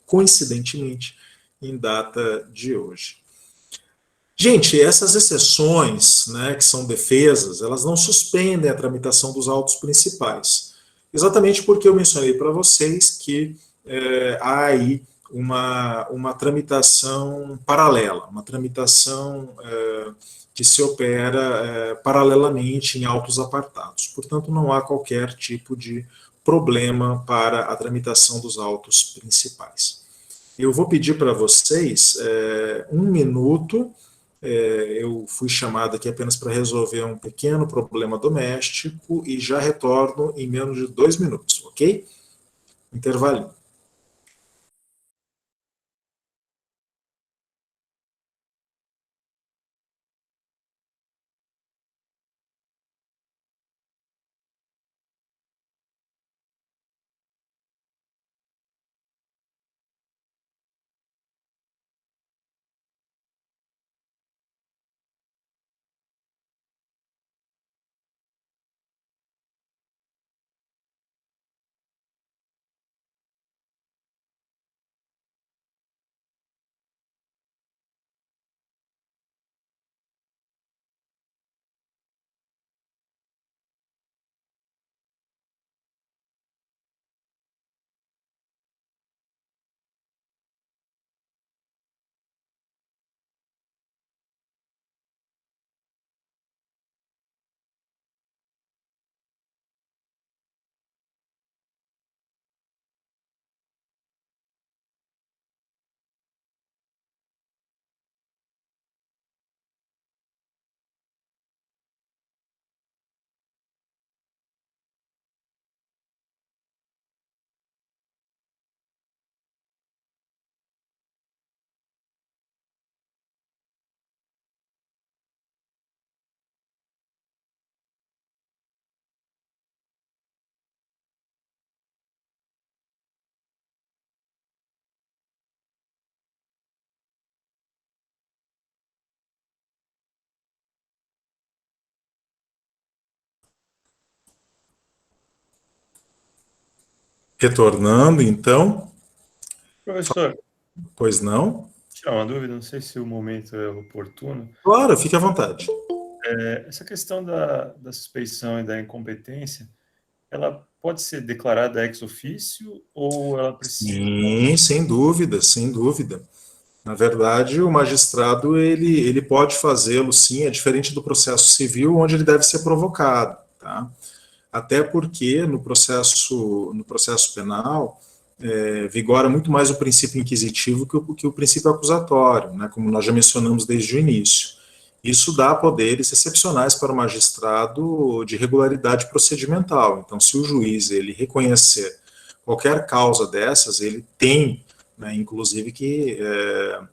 Speaker 1: coincidentemente em data de hoje. Gente, essas exceções, né, que são defesas, elas não suspendem a tramitação dos autos principais. Exatamente porque eu mencionei para vocês que há aí uma tramitação paralela, uma tramitação que se opera paralelamente em autos apartados. Portanto, não há qualquer tipo de problema para a tramitação dos autos principais. Eu vou pedir para vocês 1 minuto. Eu fui chamado aqui apenas para resolver um pequeno problema doméstico e já retorno em menos de 2 minutos, ok? Intervalinho. Retornando, então,
Speaker 2: Professor,
Speaker 1: pois não?
Speaker 2: tirar uma dúvida, não sei se o momento é oportuno.
Speaker 1: Claro, fique à vontade.
Speaker 2: Essa questão da suspeição e da incompetência, ela pode ser declarada ex officio ou ela precisa...
Speaker 1: Sim, sem dúvida, sem dúvida. Na verdade, o magistrado, ele pode fazê-lo, sim, é diferente do processo civil, onde ele deve ser provocado, tá? Até porque no processo penal, vigora muito mais o princípio inquisitivo que o princípio acusatório, né, como nós já mencionamos desde o início. Isso dá poderes excepcionais para o magistrado de regularidade procedimental. Então, se o juiz ele reconhecer qualquer causa dessas, ele tem, né, inclusive, que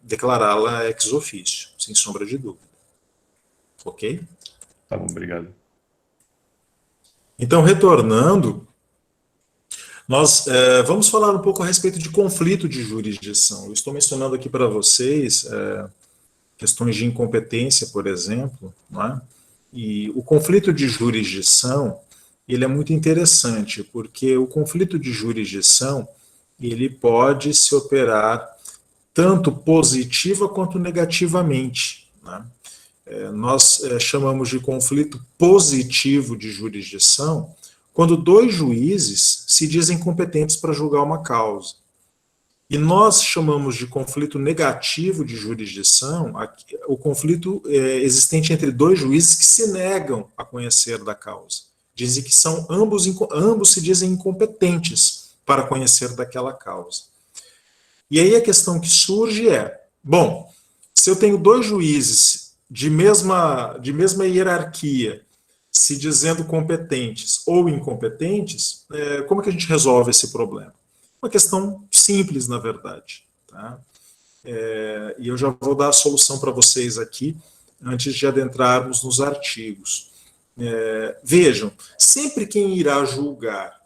Speaker 1: declará-la ex officio, sem sombra de dúvida. Ok?
Speaker 2: Tá bom, obrigado.
Speaker 1: Então, retornando, nós vamos falar um pouco a respeito de conflito de jurisdição. Eu estou mencionando aqui para vocês questões de incompetência, por exemplo, não é? E o conflito de jurisdição, ele é muito interessante, porque o conflito de jurisdição, ele pode se operar tanto positiva quanto negativamente, né? Nós chamamos de conflito positivo de jurisdição quando dois juízes se dizem competentes para julgar uma causa. E nós chamamos de conflito negativo de jurisdição o conflito existente entre dois juízes que se negam a conhecer da causa. Dizem que são ambos se dizem incompetentes para conhecer daquela causa. E aí a questão que surge é, bom, se eu tenho dois juízes de mesma hierarquia se dizendo competentes ou incompetentes, como é que a gente resolve esse problema? Uma questão simples, na verdade. Tá? E eu já vou dar a solução para vocês aqui, antes de adentrarmos nos artigos. Vejam, sempre quem irá julgar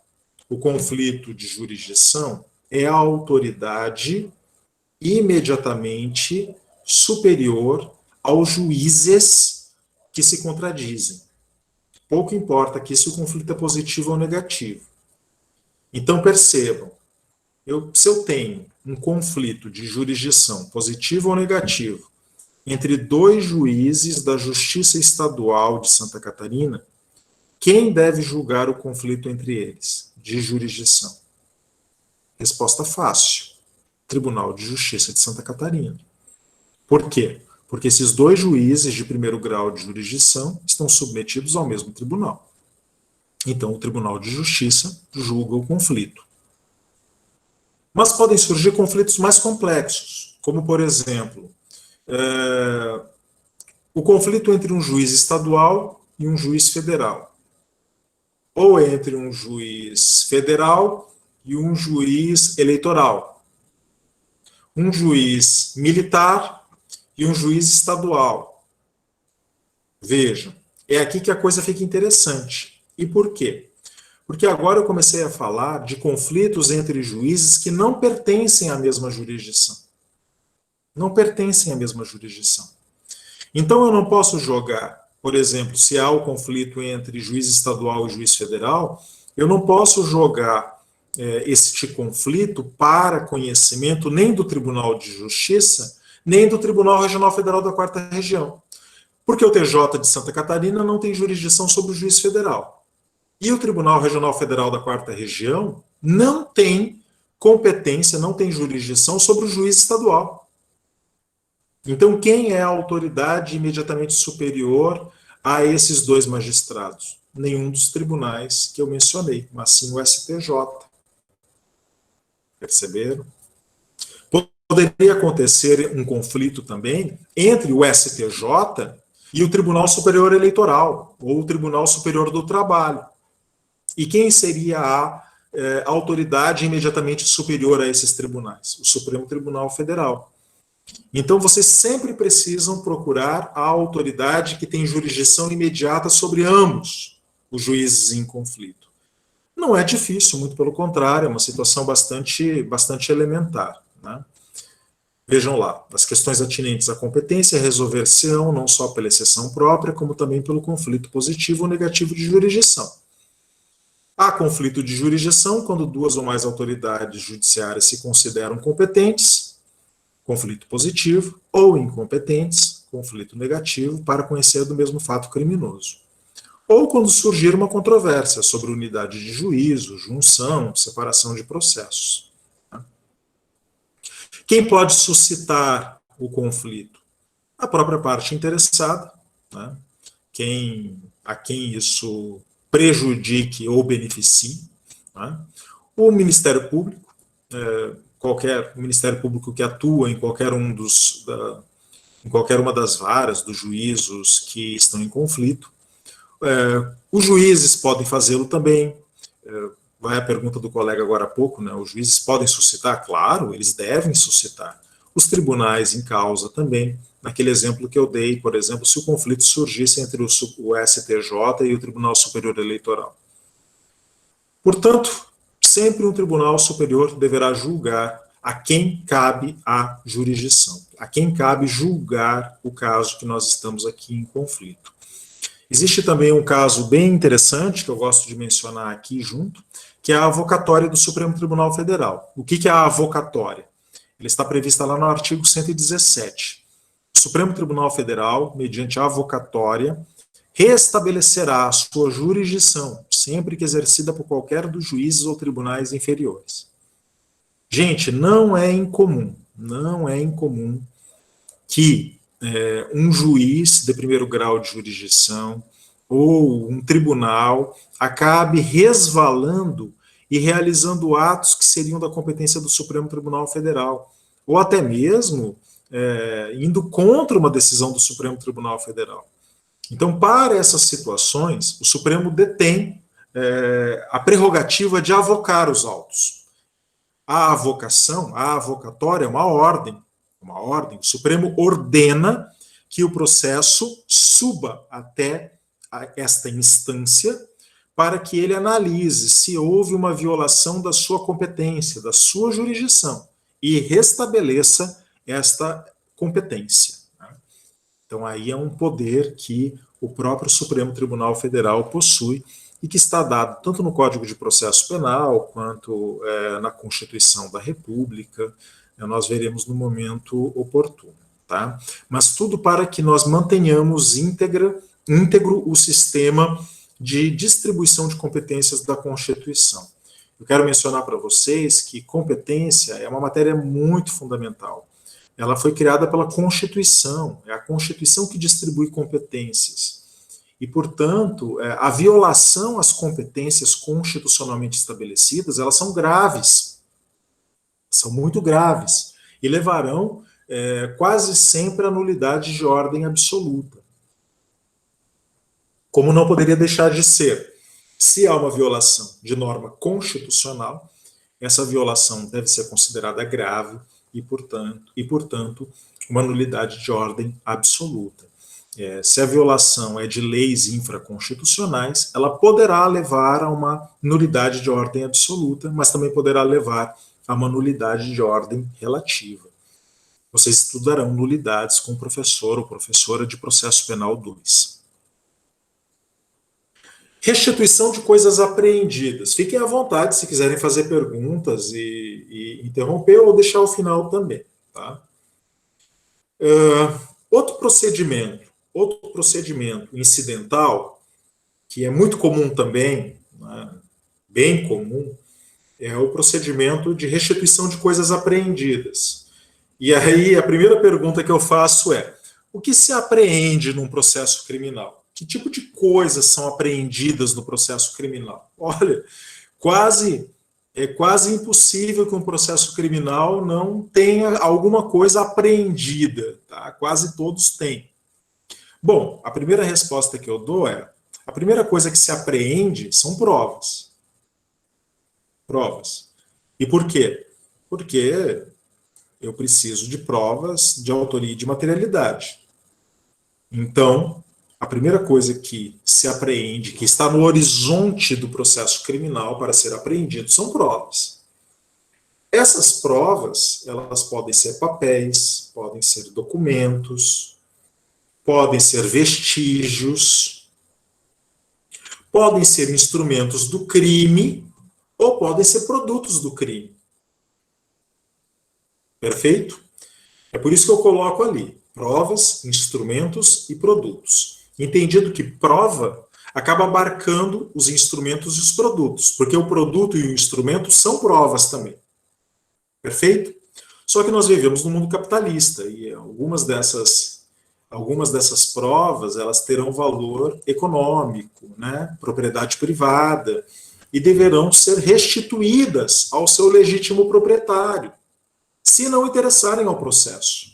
Speaker 1: o conflito de jurisdição é a autoridade imediatamente superior aos juízes que se contradizem. Pouco importa aqui se o conflito é positivo ou negativo. Então, percebam, se eu tenho um conflito de jurisdição, positivo ou negativo, entre dois juízes da Justiça Estadual de Santa Catarina, quem deve julgar o conflito entre eles, de jurisdição? Resposta fácil: Tribunal de Justiça de Santa Catarina. Por quê? Porque esses dois juízes de primeiro grau de jurisdição estão submetidos ao mesmo tribunal. Então, o Tribunal de Justiça julga o conflito. Mas podem surgir conflitos mais complexos, como, por exemplo, o conflito entre um juiz estadual e um juiz federal, ou entre um juiz federal e um juiz eleitoral, um juiz militar e um juiz estadual. Vejam, é aqui que a coisa fica interessante. E por quê? Porque agora eu comecei a falar de conflitos entre juízes que não pertencem à mesma jurisdição. Não pertencem à mesma jurisdição. Então eu não posso jogar, por exemplo, se há o conflito entre juiz estadual e juiz federal, eu não posso jogar este conflito para conhecimento nem do Tribunal de Justiça, nem do Tribunal Regional Federal da Quarta Região. Porque o TJ de Santa Catarina não tem jurisdição sobre o juiz federal. E o Tribunal Regional Federal da Quarta Região não tem competência, não tem jurisdição sobre o juiz estadual. Então, quem é a autoridade imediatamente superior a esses dois magistrados? Nenhum dos tribunais que eu mencionei, mas sim o STJ. Perceberam? Poderia acontecer um conflito também entre o STJ e o Tribunal Superior Eleitoral, ou o Tribunal Superior do Trabalho. E quem seria a autoridade imediatamente superior a esses tribunais? O Supremo Tribunal Federal. Então, vocês sempre precisam procurar a autoridade que tem jurisdição imediata sobre ambos os juízes em conflito. Não é difícil, muito pelo contrário, é uma situação bastante elementar, né? Vejam lá, as questões atinentes à competência resolver-se-ão não só pela exceção própria, como também pelo conflito positivo ou negativo de jurisdição. Há conflito de jurisdição quando duas ou mais autoridades judiciárias se consideram competentes, conflito positivo, ou incompetentes, conflito negativo, para conhecer do mesmo fato criminoso. Ou quando surgir uma controvérsia sobre unidade de juízo, junção, separação de processos. Quem pode suscitar o conflito? A própria parte interessada, né? A quem isso prejudique ou beneficie, né? O Ministério Público, qualquer Ministério Público que atua em qualquer em qualquer uma das varas dos juízos que estão em conflito. Os juízes podem fazê-lo também. Vai a pergunta do colega agora há pouco, né? Os juízes podem suscitar? Claro, eles devem suscitar. Os tribunais em causa também. Naquele exemplo que eu dei, por exemplo, se o conflito surgisse entre o STJ e o Tribunal Superior Eleitoral. Portanto, sempre um tribunal superior deverá julgar a quem cabe a jurisdição, a quem cabe julgar o caso que nós estamos aqui em conflito. Existe também um caso bem interessante, que eu gosto de mencionar aqui junto, que é a avocatória do Supremo Tribunal Federal. O que é a avocatória? Ela está prevista lá no artigo 117. O Supremo Tribunal Federal, mediante a avocatória, restabelecerá a sua jurisdição, sempre que exercida por qualquer dos juízes ou tribunais inferiores. Gente, não é incomum que um juiz de primeiro grau de jurisdição ou um tribunal acabe resvalando e realizando atos que seriam da competência do Supremo Tribunal Federal, ou até mesmo indo contra uma decisão do Supremo Tribunal Federal. Então, para essas situações, o Supremo detém a prerrogativa de avocar os autos. A avocação, a avocatória é uma ordem. O Supremo ordena que o processo suba até esta instância para que ele analise se houve uma violação da sua competência, da sua jurisdição, e restabeleça esta competência. Então, aí é um poder que o próprio Supremo Tribunal Federal possui e que está dado tanto no Código de Processo Penal quanto na Constituição da República. Nós veremos no momento oportuno. Tá? Mas tudo para que nós mantenhamos íntegro o sistema de distribuição de competências da Constituição. Eu quero mencionar para vocês que competência é uma matéria muito fundamental. Ela foi criada pela Constituição, é a Constituição que distribui competências. E, portanto, a violação às competências constitucionalmente estabelecidas, elas são graves, são muito graves, e levarão quase sempre à nulidade de ordem absoluta. Como não poderia deixar de ser, se há uma violação de norma constitucional, essa violação deve ser considerada grave e, portanto, uma nulidade de ordem absoluta. Se a violação é de leis infraconstitucionais, ela poderá levar a uma nulidade de ordem absoluta, mas também poderá levar a uma nulidade de ordem relativa. Vocês estudarão nulidades com o professor ou professora de Processo Penal 2. Restituição de coisas apreendidas. Fiquem à vontade se quiserem fazer perguntas e interromper ou deixar ao final também. Tá? Outro procedimento incidental, que é muito comum também, né, bem comum, é o procedimento de restituição de coisas apreendidas. E aí a primeira pergunta que eu faço é: o que se apreende num processo criminal? Que tipo de coisas são apreendidas no processo criminal? Olha, é quase impossível que um processo criminal não tenha alguma coisa apreendida, tá? Quase todos têm. Bom, a primeira resposta que eu dou é: a primeira coisa que se apreende são provas. Provas. E por quê? Porque eu preciso de provas de autoria e de materialidade. Então, a primeira coisa que se apreende, que está no horizonte do processo criminal para ser apreendido, são provas. Essas provas, elas podem ser papéis, podem ser documentos, podem ser vestígios, Podem ser instrumentos do crime ou podem ser produtos do crime. Perfeito? É por isso que eu coloco ali provas, instrumentos e produtos. Entendido que prova acaba abarcando os instrumentos e os produtos, porque o produto e o instrumento são provas também. Perfeito? Só que nós vivemos num mundo capitalista e algumas dessas provas, elas terão valor econômico, né? Propriedade privada, e deverão ser restituídas ao seu legítimo proprietário, se não interessarem ao processo.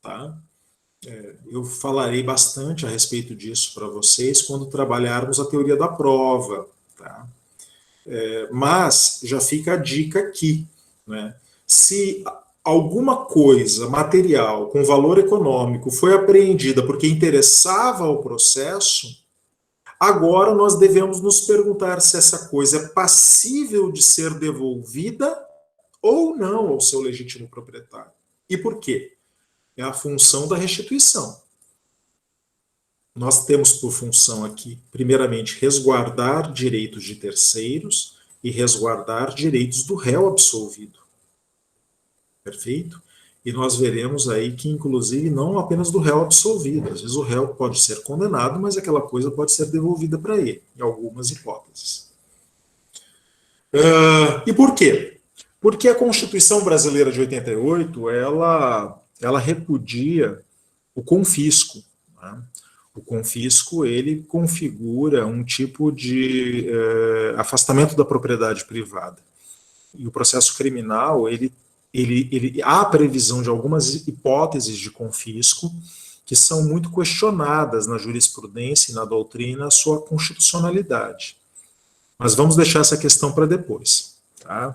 Speaker 1: Tá? Eu falarei bastante a respeito disso para vocês quando trabalharmos a teoria da prova. Tá? Mas já fica a dica aqui, né? Se alguma coisa material com valor econômico foi apreendida porque interessava ao processo, agora nós devemos nos perguntar se essa coisa é passível de ser devolvida ou não ao seu legítimo proprietário. E por quê? É a função da restituição. Nós temos por função aqui, primeiramente, resguardar direitos de terceiros e resguardar direitos do réu absolvido. Perfeito? E nós veremos aí que, inclusive, não apenas do réu absolvido. Às vezes o réu pode ser condenado, mas aquela coisa pode ser devolvida para ele, em algumas hipóteses. E por quê? Porque a Constituição Brasileira de 88, ela repudia o confisco. Né? O confisco, ele configura um tipo de afastamento da propriedade privada. E o processo criminal, há a previsão de algumas hipóteses de confisco que são muito questionadas na jurisprudência e na doutrina a sua constitucionalidade. Mas vamos deixar essa questão para depois. Tá?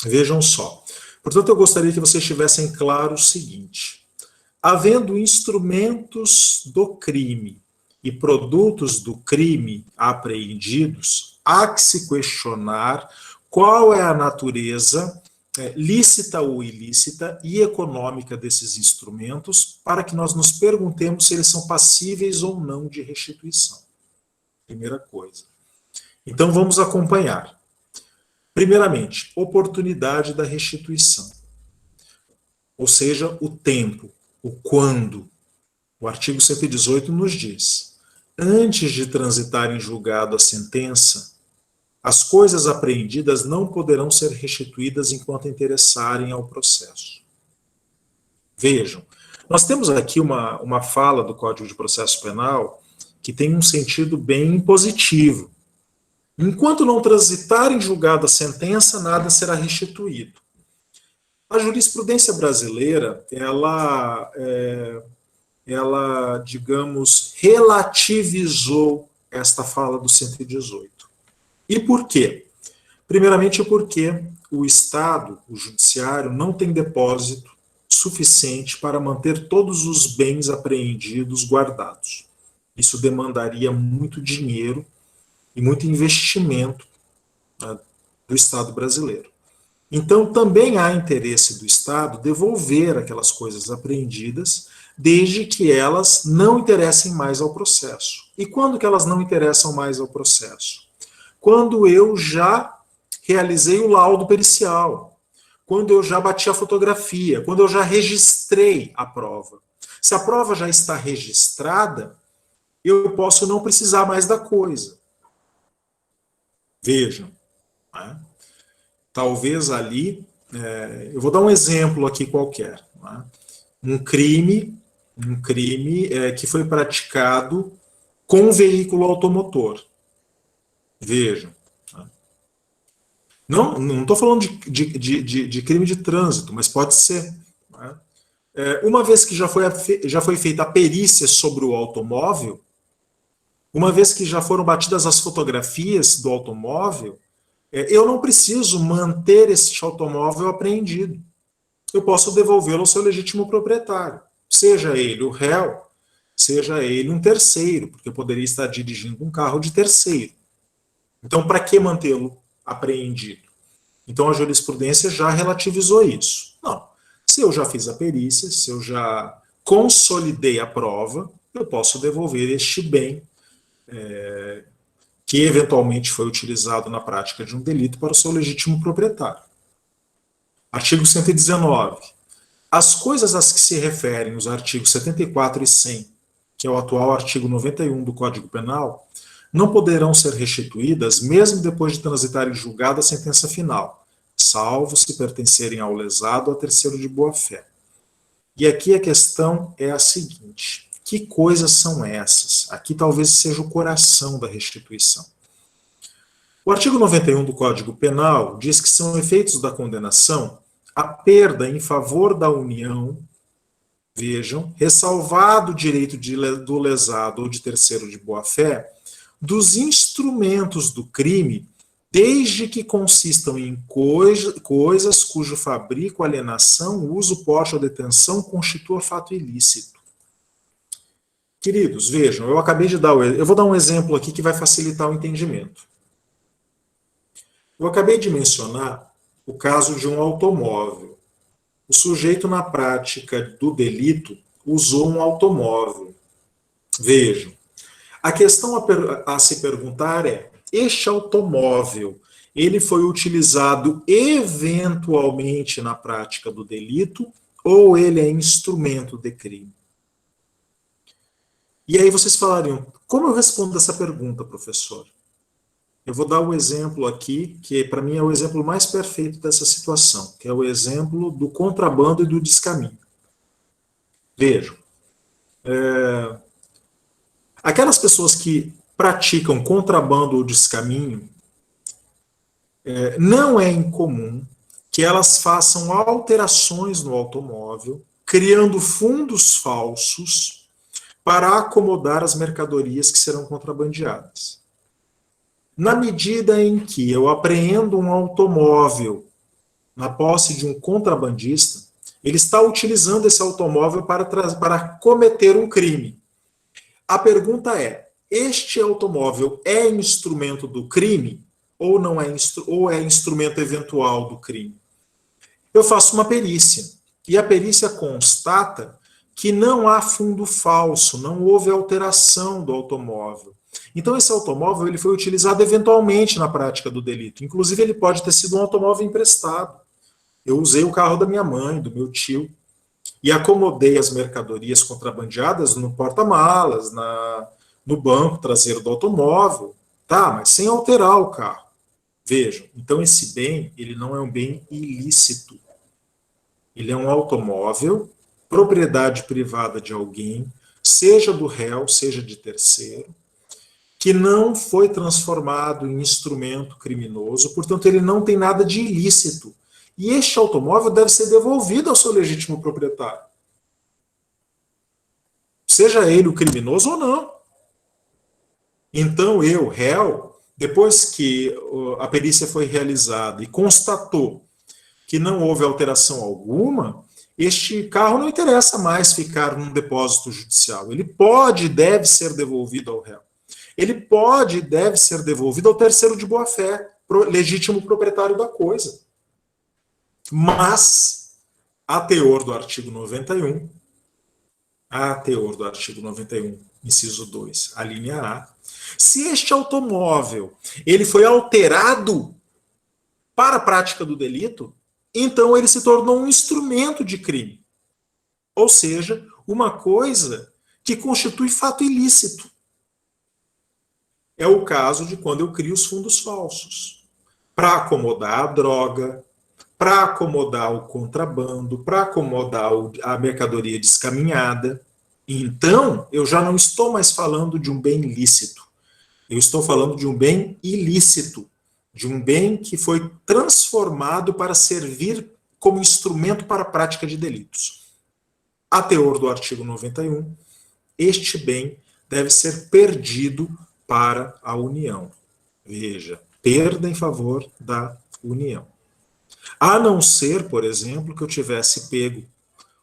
Speaker 1: Vejam só. Portanto, eu gostaria que vocês tivessem claro o seguinte: havendo instrumentos do crime e produtos do crime apreendidos, há que se questionar qual é a natureza lícita ou ilícita e econômica desses instrumentos, para que nós nos perguntemos se eles são passíveis ou não de restituição. Primeira coisa. Então vamos acompanhar. Primeiramente, oportunidade da restituição. Ou seja, o tempo, o quando. O artigo 118 nos diz: antes de transitar em julgado a sentença, as coisas apreendidas não poderão ser restituídas enquanto interessarem ao processo. Vejam, nós temos aqui uma fala do Código de Processo Penal que tem um sentido bem positivo. Enquanto não transitar em julgado a sentença, nada será restituído. A jurisprudência brasileira, ela, digamos, relativizou esta fala do 118. E por quê? Primeiramente porque o Estado, o Judiciário, não tem depósito suficiente para manter todos os bens apreendidos guardados. Isso demandaria muito dinheiro e muito investimento, né, do Estado brasileiro. Então, também há interesse do Estado devolver aquelas coisas apreendidas, desde que elas não interessem mais ao processo. E quando que elas não interessam mais ao processo? Quando eu já realizei o laudo pericial, quando eu já bati a fotografia, quando eu já registrei a prova. Se a prova já está registrada, eu posso não precisar mais da coisa. Vejam, né? Talvez ali, eu vou dar um exemplo aqui qualquer, né? Um crime que foi praticado com um veículo automotor. Vejam. Né? Não estou falando de crime de trânsito, mas pode ser. Né? Uma vez que já foi feita a perícia sobre o automóvel, uma vez que já foram batidas as fotografias do automóvel, eu não preciso manter esse automóvel apreendido. Eu posso devolvê-lo ao seu legítimo proprietário, seja ele o réu, seja ele um terceiro, porque eu poderia estar dirigindo um carro de terceiro. Então, para que mantê-lo apreendido? Então, a jurisprudência já relativizou isso. Não. Se eu já fiz a perícia, se eu já consolidei a prova, eu posso devolver este bem que eventualmente foi utilizado na prática de um delito para o seu legítimo proprietário. Artigo 119. As coisas às que se referem os artigos 74 e 100, que é o atual artigo 91 do Código Penal, não poderão ser restituídas mesmo depois de transitar em julgado a sentença final, salvo se pertencerem ao lesado ou a terceiro de boa-fé. E aqui a questão é a seguinte: que coisas são essas? Aqui talvez seja o coração da restituição. O artigo 91 do Código Penal diz que são efeitos da condenação a perda em favor da União, vejam, ressalvado o direito do lesado ou de terceiro de boa-fé, dos instrumentos do crime, desde que consistam em coisas cujo fabrico, alienação, uso, porte ou detenção constitua fato ilícito. Queridos, vejam, eu vou dar um exemplo aqui que vai facilitar o entendimento. Eu acabei de mencionar o caso de um automóvel. O sujeito, na prática do delito, usou um automóvel. Vejam, a questão a se perguntar é: este automóvel, ele foi utilizado eventualmente na prática do delito ou ele é instrumento de crime? E aí vocês falariam: como eu respondo essa pergunta, professor? Eu vou dar um exemplo aqui, que para mim é o exemplo mais perfeito dessa situação, que é o exemplo do contrabando e do descaminho. Vejam, aquelas pessoas que praticam contrabando ou descaminho, não é incomum que elas façam alterações no automóvel, criando fundos falsos para acomodar as mercadorias que serão contrabandeadas. Na medida em que eu apreendo um automóvel na posse de um contrabandista, ele está utilizando esse automóvel para cometer um crime. A pergunta é: este automóvel é instrumento do crime ou não é, ou é instrumento eventual do crime? Eu faço uma perícia e a perícia constata que não há fundo falso, não houve alteração do automóvel. Então esse automóvel ele foi utilizado eventualmente na prática do delito. Inclusive ele pode ter sido um automóvel emprestado. Eu usei o carro da minha mãe, do meu tio, e acomodei as mercadorias contrabandeadas no porta-malas, no banco traseiro do automóvel, tá? Mas sem alterar o carro. Vejam, então esse bem, ele não é um bem ilícito. Ele é um automóvel, propriedade privada de alguém, seja do réu, seja de terceiro, que não foi transformado em instrumento criminoso, portanto ele não tem nada de ilícito. E este automóvel deve ser devolvido ao seu legítimo proprietário. Seja ele o criminoso ou não. Então eu, réu, depois que a perícia foi realizada e constatou que não houve alteração alguma, este carro não interessa mais ficar num depósito judicial. Ele pode e deve ser devolvido ao réu. Ele pode e deve ser devolvido ao terceiro de boa-fé, legítimo proprietário da coisa. Mas, a teor do artigo 91, inciso 2, a linha A, se este automóvel ele foi alterado para a prática do delito, então ele se tornou um instrumento de crime. Ou seja, uma coisa que constitui fato ilícito. É o caso de quando eu crio os fundos falsos para acomodar a droga, para acomodar o contrabando, para acomodar a mercadoria descaminhada. Então, eu já não estou mais falando de um bem lícito. Eu estou falando de um bem ilícito, de um bem que foi transformado para servir como instrumento para a prática de delitos. A teor do artigo 91, este bem deve ser perdido para a União. Veja, perda em favor da União. A não ser, por exemplo, que eu tivesse pego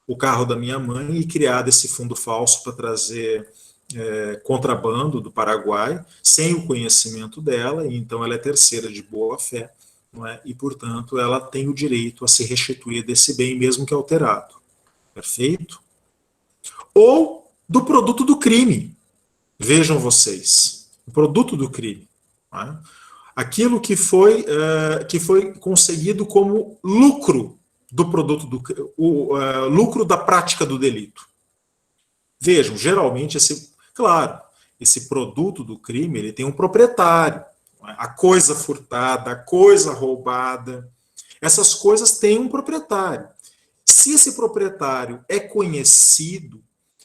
Speaker 1: o carro da minha mãe e criado esse fundo falso para trazer contrabando do Paraguai, sem o conhecimento dela, e então ela é terceira de boa-fé, não é? E, portanto, ela tem o direito a se restituir desse bem, mesmo que alterado. Perfeito? Ou do produto do crime. Vejam vocês, o produto do crime. Tá? Aquilo que foi conseguido como lucro do produto, lucro da prática do delito. Vejam, geralmente, esse produto do crime ele tem um proprietário. A coisa furtada, a coisa roubada, essas coisas têm um proprietário. Se esse proprietário é conhecido,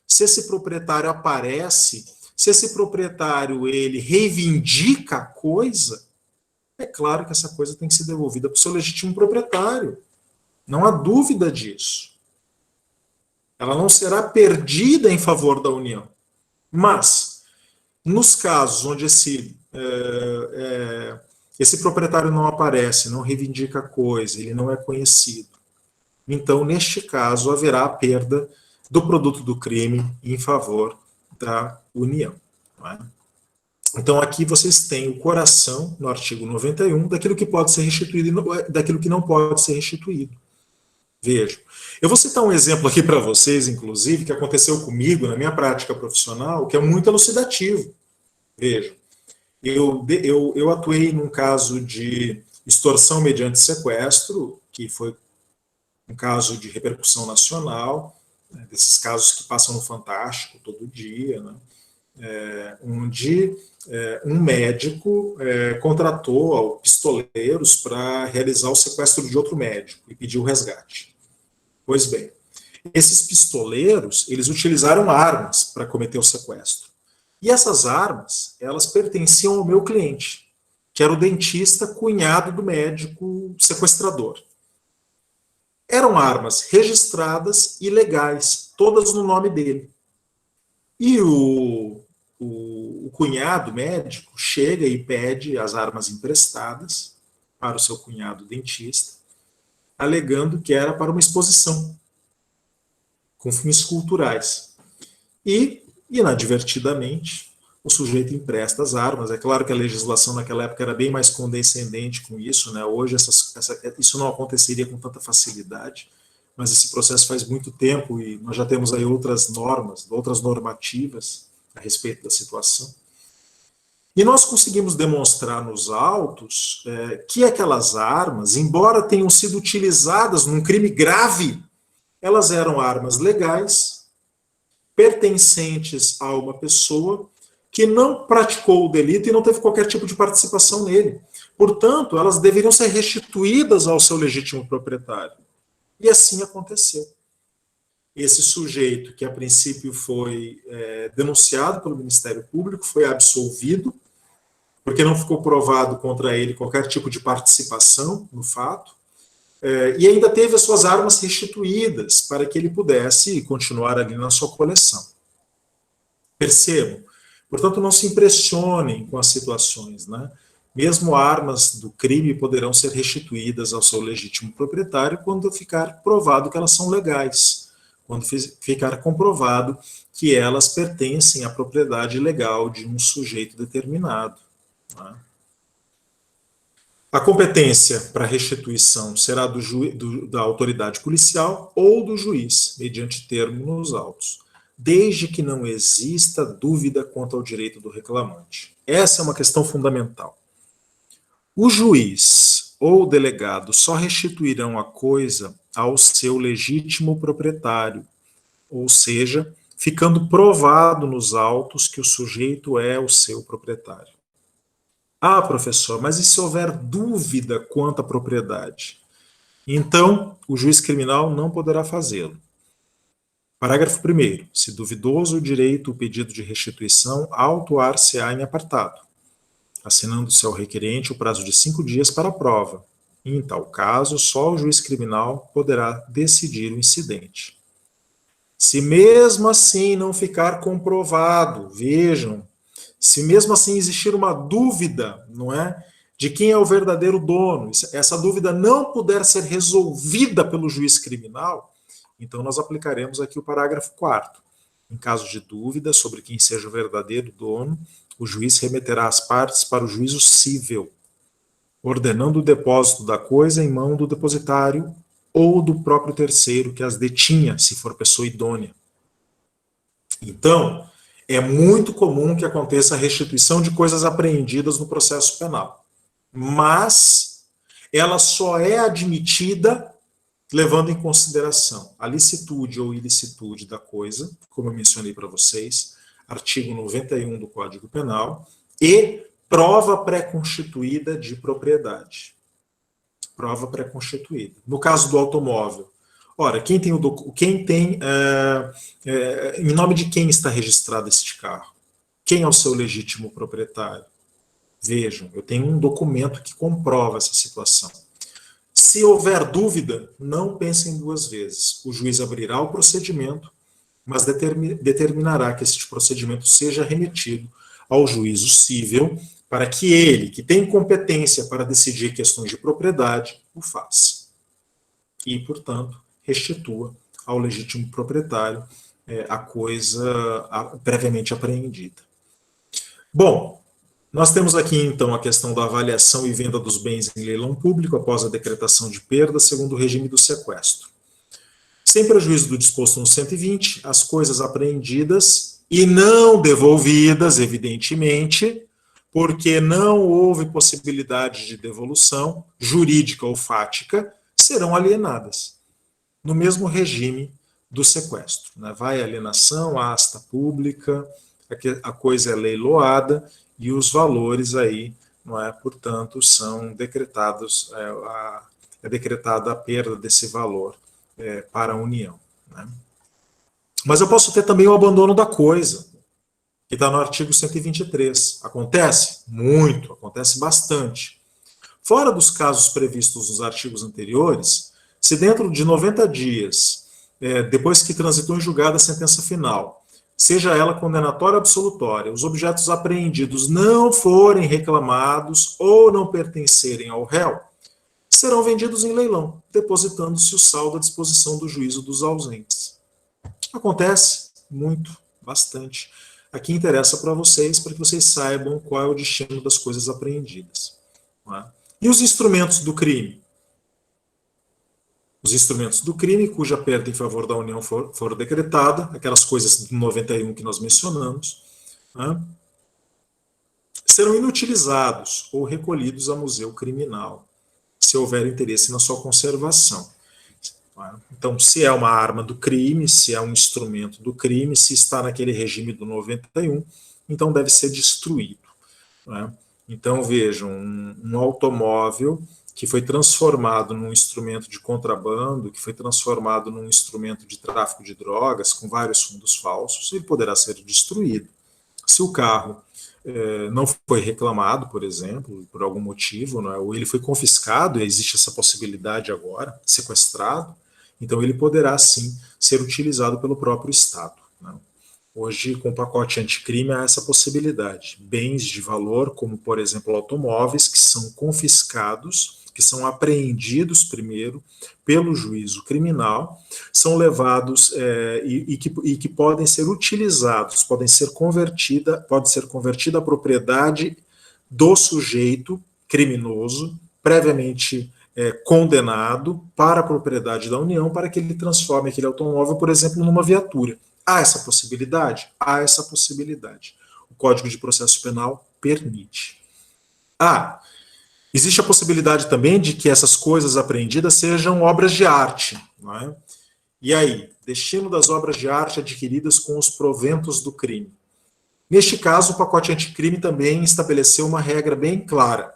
Speaker 1: se esse proprietário aparece, se esse proprietário ele reivindica a coisa, é claro que essa coisa tem que ser devolvida para o seu legítimo proprietário. Não há dúvida disso. Ela não será perdida em favor da União. Mas, nos casos onde esse proprietário não aparece, não reivindica a coisa, ele não é conhecido, então, neste caso, haverá a perda do produto do crime em favor da União. Não é? Então, aqui vocês têm o coração, no artigo 91, daquilo que pode ser restituído e daquilo que não pode ser restituído. Vejam. Eu vou citar um exemplo aqui para vocês, inclusive, que aconteceu comigo na minha prática profissional, que é muito elucidativo. Vejam. Eu atuei num caso de extorsão mediante sequestro, que foi um caso de repercussão nacional, né, desses casos que passam no Fantástico todo dia, né, onde um médico contratou pistoleiros para realizar o sequestro de outro médico e pediu o resgate. Pois bem, esses pistoleiros, eles utilizaram armas para cometer o sequestro. E essas armas, elas pertenciam ao meu cliente, que era o dentista cunhado do médico sequestrador. Eram armas registradas e legais, todas no nome dele. E o cunhado médico chega e pede as armas emprestadas para o seu cunhado dentista, alegando que era para uma exposição, com fins culturais. E, inadvertidamente, o sujeito empresta as armas. É claro que a legislação naquela época era bem mais condescendente com isso, né? Hoje isso não aconteceria com tanta facilidade, mas esse processo faz muito tempo e nós já temos aí outras normas, outras normativas a respeito da situação. E nós conseguimos demonstrar nos autos que aquelas armas, embora tenham sido utilizadas num crime grave, elas eram armas legais, pertencentes a uma pessoa que não praticou o delito e não teve qualquer tipo de participação nele. Portanto, elas deveriam ser restituídas ao seu legítimo proprietário. E assim aconteceu. Esse sujeito, que a princípio foi denunciado pelo Ministério Público, foi absolvido, porque não ficou provado contra ele qualquer tipo de participação no fato, e ainda teve as suas armas restituídas para que ele pudesse continuar ali na sua coleção. Percebam? Portanto, não se impressionem com as situações, né? Mesmo armas do crime poderão ser restituídas ao seu legítimo proprietário quando ficar provado que elas são legais, quando ficar comprovado que elas pertencem à propriedade legal de um sujeito determinado. Né? A competência para restituição será da autoridade policial ou do juiz, mediante termo nos autos, desde que não exista dúvida quanto ao direito do reclamante. Essa é uma questão fundamental. O juiz ou o delegado só restituirão a coisa ao seu legítimo proprietário, ou seja, ficando provado nos autos que o sujeito é o seu proprietário. Ah, professor, mas e se houver dúvida quanto à propriedade? Então, o juiz criminal não poderá fazê-lo. Parágrafo 1º. Se duvidoso o direito o pedido de restituição, autuar-se-á em apartado, assinando-se ao requerente o prazo de 5 dias para a prova. Em tal caso, só o juiz criminal poderá decidir o incidente. Se mesmo assim não ficar comprovado, vejam, se mesmo assim existir uma dúvida, não é, de quem é o verdadeiro dono, essa dúvida não puder ser resolvida pelo juiz criminal, então nós aplicaremos aqui o parágrafo 4º. Em caso de dúvida sobre quem seja o verdadeiro dono, o juiz remeterá as partes para o juízo cível, ordenando o depósito da coisa em mão do depositário ou do próprio terceiro que as detinha, se for pessoa idônea. Então, É muito comum que aconteça a restituição de coisas apreendidas no processo penal, mas ela só é admitida levando em consideração a licitude ou ilicitude da coisa, como eu mencionei para vocês, artigo 91 do Código Penal, e prova pré-constituída de propriedade. Prova pré-constituída. No caso do automóvel, ora, quem tem em nome de quem está registrado este carro? Quem é o seu legítimo proprietário? Vejam, eu tenho um documento que comprova essa situação. Se houver dúvida, não pensem duas vezes. O juiz abrirá o procedimento, mas determinará que este procedimento seja remetido ao juízo cível para que ele, que tem competência para decidir questões de propriedade, o faça. E, portanto, restitua ao legítimo proprietário a coisa previamente apreendida. Bom, nós temos aqui, então, a questão da avaliação e venda dos bens em leilão público após a decretação de perda, segundo o regime do sequestro. Sem prejuízo do disposto no 120, as coisas apreendidas e não devolvidas, evidentemente, porque não houve possibilidade de devolução jurídica ou fática, serão alienadas, no mesmo regime do sequestro. Vai a alienação, a asta pública, a coisa é leiloada, e os valores aí, portanto, são decretados, é decretada a perda desse valor para a União. Mas eu posso ter também o abandono da coisa, que está no artigo 123. Acontece? Muito, acontece bastante. Fora dos casos previstos nos artigos anteriores, se dentro de 90 dias, depois que transitou em julgado a sentença final, seja ela condenatória ou absolutória, os objetos apreendidos não forem reclamados ou não pertencerem ao réu, serão vendidos em leilão, depositando-se o saldo à disposição do juízo dos ausentes. Acontece muito, bastante. Aqui interessa para que vocês saibam qual é o destino das coisas apreendidas. E os instrumentos do crime? Os instrumentos do crime, cuja perda em favor da União for decretada, aquelas coisas do 91 que nós mencionamos, serão inutilizados ou recolhidos a museu criminal, se houver interesse na sua conservação. Então, se é uma arma do crime, se é um instrumento do crime, se está naquele regime do 91, então deve ser destruído. Então, vejam, um automóvel que foi transformado num instrumento de contrabando, que foi transformado num instrumento de tráfico de drogas, com vários fundos falsos, ele poderá ser destruído. Se o carro não foi reclamado, por exemplo, por algum motivo, ou ele foi confiscado, e existe essa possibilidade agora, sequestrado, então ele poderá, sim, ser utilizado pelo próprio Estado. Hoje, com o pacote anticrime, há essa possibilidade. Bens de valor, como, por exemplo, automóveis, que são confiscados, que são apreendidos primeiro pelo juízo criminal, são levados e que podem ser utilizados, pode ser convertida a propriedade do sujeito criminoso, previamente condenado, para a propriedade da União, para que ele transforme aquele automóvel, por exemplo, numa viatura. Há essa possibilidade? Há essa possibilidade. O Código de Processo Penal permite. Existe a possibilidade também de que essas coisas apreendidas sejam obras de arte. E aí, destino das obras de arte adquiridas com os proventos do crime. Neste caso, o pacote anticrime também estabeleceu uma regra bem clara.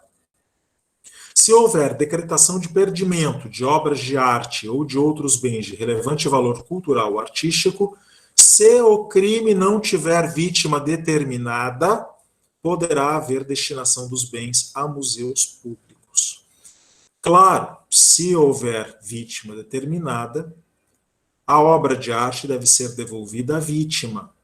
Speaker 1: Se houver decretação de perdimento de obras de arte ou de outros bens de relevante valor cultural ou artístico, se o crime não tiver vítima determinada, poderá haver destinação dos bens a museus públicos. Claro, se houver vítima determinada, a obra de arte deve ser devolvida à vítima,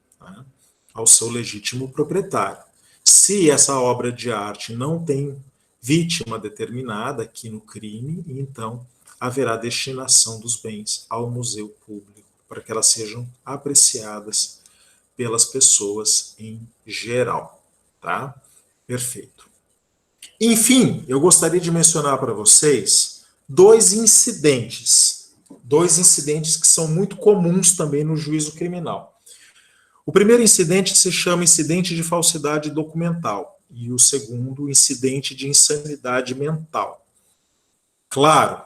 Speaker 1: ao seu legítimo proprietário. Se essa obra de arte não tem vítima determinada aqui no crime, então haverá destinação dos bens ao museu público, para que elas sejam apreciadas pelas pessoas em geral. Tá? Perfeito. Enfim, eu gostaria de mencionar para vocês dois incidentes que são muito comuns também no juízo criminal. O primeiro incidente se chama incidente de falsidade documental e o segundo, incidente de insanidade mental. Claro,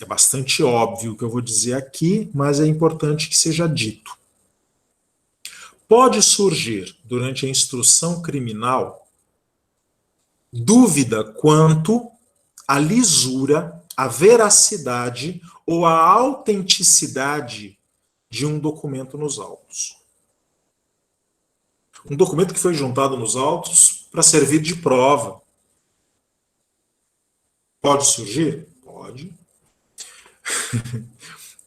Speaker 1: é bastante óbvio o que eu vou dizer aqui, mas é importante que seja dito. Pode surgir, durante a instrução criminal, dúvida quanto à lisura, à veracidade ou à autenticidade de um documento nos autos. Um documento que foi juntado nos autos para servir de prova. Pode surgir? Pode.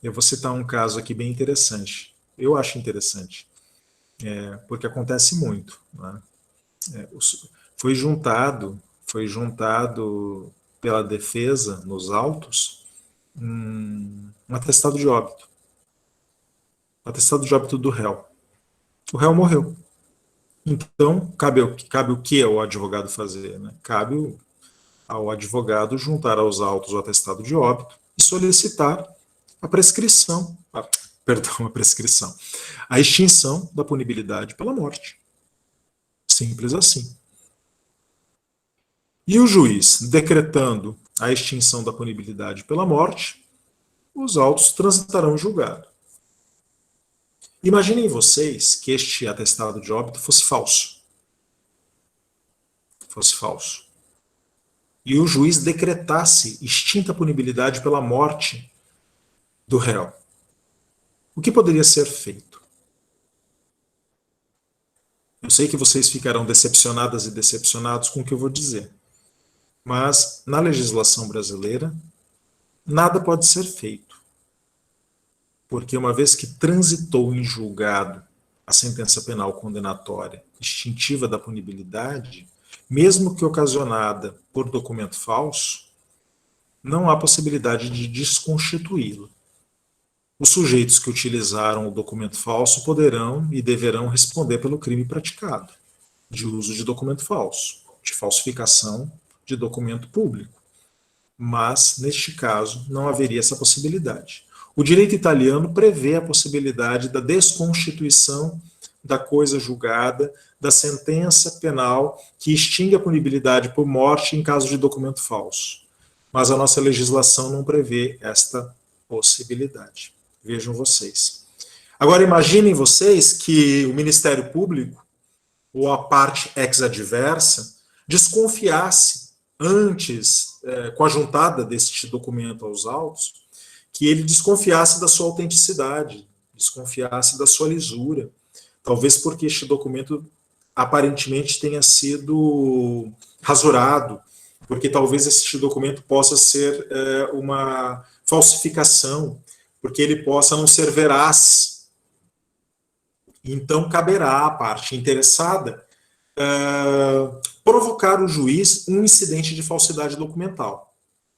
Speaker 1: Eu vou citar um caso aqui bem interessante. Eu acho interessante, porque acontece muito. Né? Foi juntado pela defesa nos autos um atestado de óbito. Um atestado de óbito do réu. O réu morreu. Então, cabe o que ao advogado fazer? Né? Cabe ao advogado juntar aos autos o atestado de óbito e solicitar a prescrição, a extinção da punibilidade pela morte. Simples assim. E o juiz, decretando a extinção da punibilidade pela morte, os autos transitarão em julgado. Imaginem vocês que este atestado de óbito fosse falso. Fosse falso. E o juiz decretasse extinta a punibilidade pela morte do réu. O que poderia ser feito? Eu sei que vocês ficarão decepcionadas e decepcionados com o que eu vou dizer. Mas, na legislação brasileira, nada pode ser feito. Porque uma vez que transitou em julgado a sentença penal condenatória extintiva da punibilidade, mesmo que ocasionada por documento falso, não há possibilidade de desconstituí-la. Os sujeitos que utilizaram o documento falso poderão e deverão responder pelo crime praticado, de uso de documento falso, de falsificação de documento público. Mas, neste caso, não haveria essa possibilidade. O direito italiano prevê a possibilidade da desconstituição da coisa julgada, da sentença penal que extingue a punibilidade por morte em caso de documento falso. Mas a nossa legislação não prevê esta possibilidade. Vejam vocês. Agora imaginem vocês que o Ministério Público, ou a parte ex-adversa, desconfiasse antes, com a juntada deste documento aos autos, que ele desconfiasse da sua autenticidade, desconfiasse da sua lisura, talvez porque este documento aparentemente tenha sido rasurado, porque talvez este documento possa ser uma falsificação, porque ele possa não ser veraz. Então, caberá à parte interessada provocar o juiz um incidente de falsidade documental.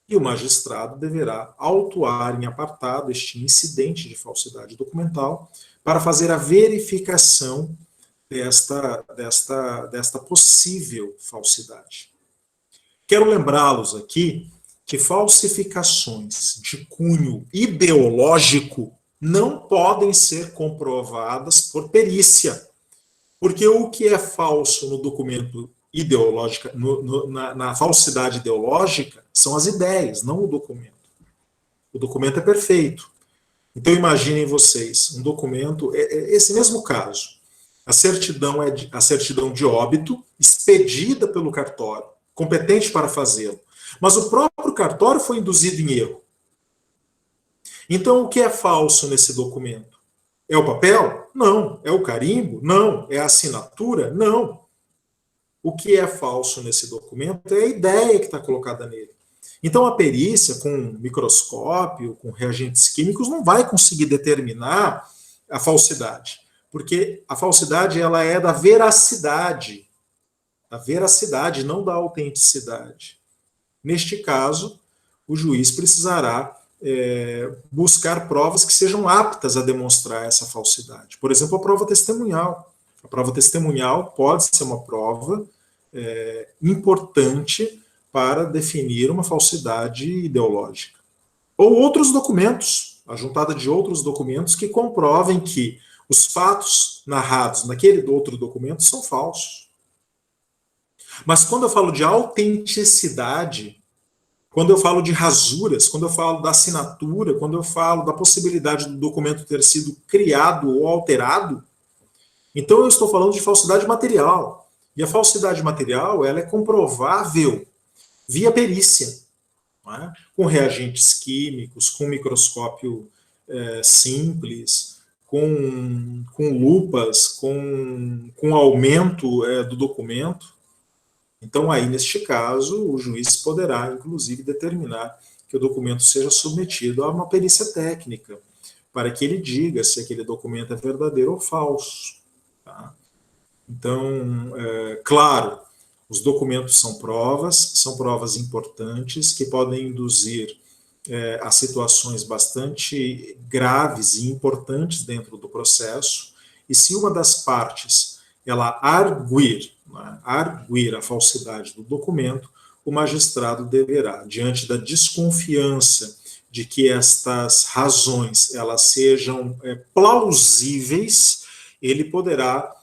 Speaker 1: E o magistrado deverá autuar em apartado este incidente de falsidade documental para fazer a verificação desta possível falsidade. Quero lembrá-los aqui que falsificações de cunho ideológico não podem ser comprovadas por perícia, porque o que é falso no documento ideológico, na falsidade ideológica, são as ideias, não o documento. O documento é perfeito. Então imaginem vocês, um documento, esse mesmo caso, a certidão é a certidão de óbito, expedida pelo cartório, competente para fazê-lo, mas o próprio cartório foi induzido em erro. Então o que é falso nesse documento? É o papel? Não. É o carimbo? Não. É a assinatura? Não. O que é falso nesse documento é a ideia que está colocada nele. Então a perícia, com microscópio, com reagentes químicos, não vai conseguir determinar a falsidade, porque a falsidade ela é da veracidade, não da autenticidade. Neste caso, o juiz precisará buscar provas que sejam aptas a demonstrar essa falsidade. Por exemplo, a prova testemunhal. A prova testemunhal pode ser uma prova importante para definir uma falsidade ideológica. Ou outros documentos, a juntada de outros documentos que comprovem que Os fatos narrados naquele outro documento são falsos. Mas quando eu falo de autenticidade, quando eu falo de rasuras, quando eu falo da assinatura, quando eu falo da possibilidade do documento ter sido criado ou alterado, então eu estou falando de falsidade material. E a falsidade material, ela é comprovável via perícia, não é? Com reagentes químicos, com microscópio simples, com lupas, com aumento do documento. Então, aí, neste caso, o juiz poderá, inclusive, determinar que o documento seja submetido a uma perícia técnica, para que ele diga se aquele documento é verdadeiro ou falso. Tá? Então, claro, os documentos são provas importantes, que podem induzir a situações bastante graves e importantes dentro do processo, e se uma das partes ela arguir a falsidade do documento, o magistrado deverá, diante da desconfiança de que estas razões elas sejam plausíveis, ele poderá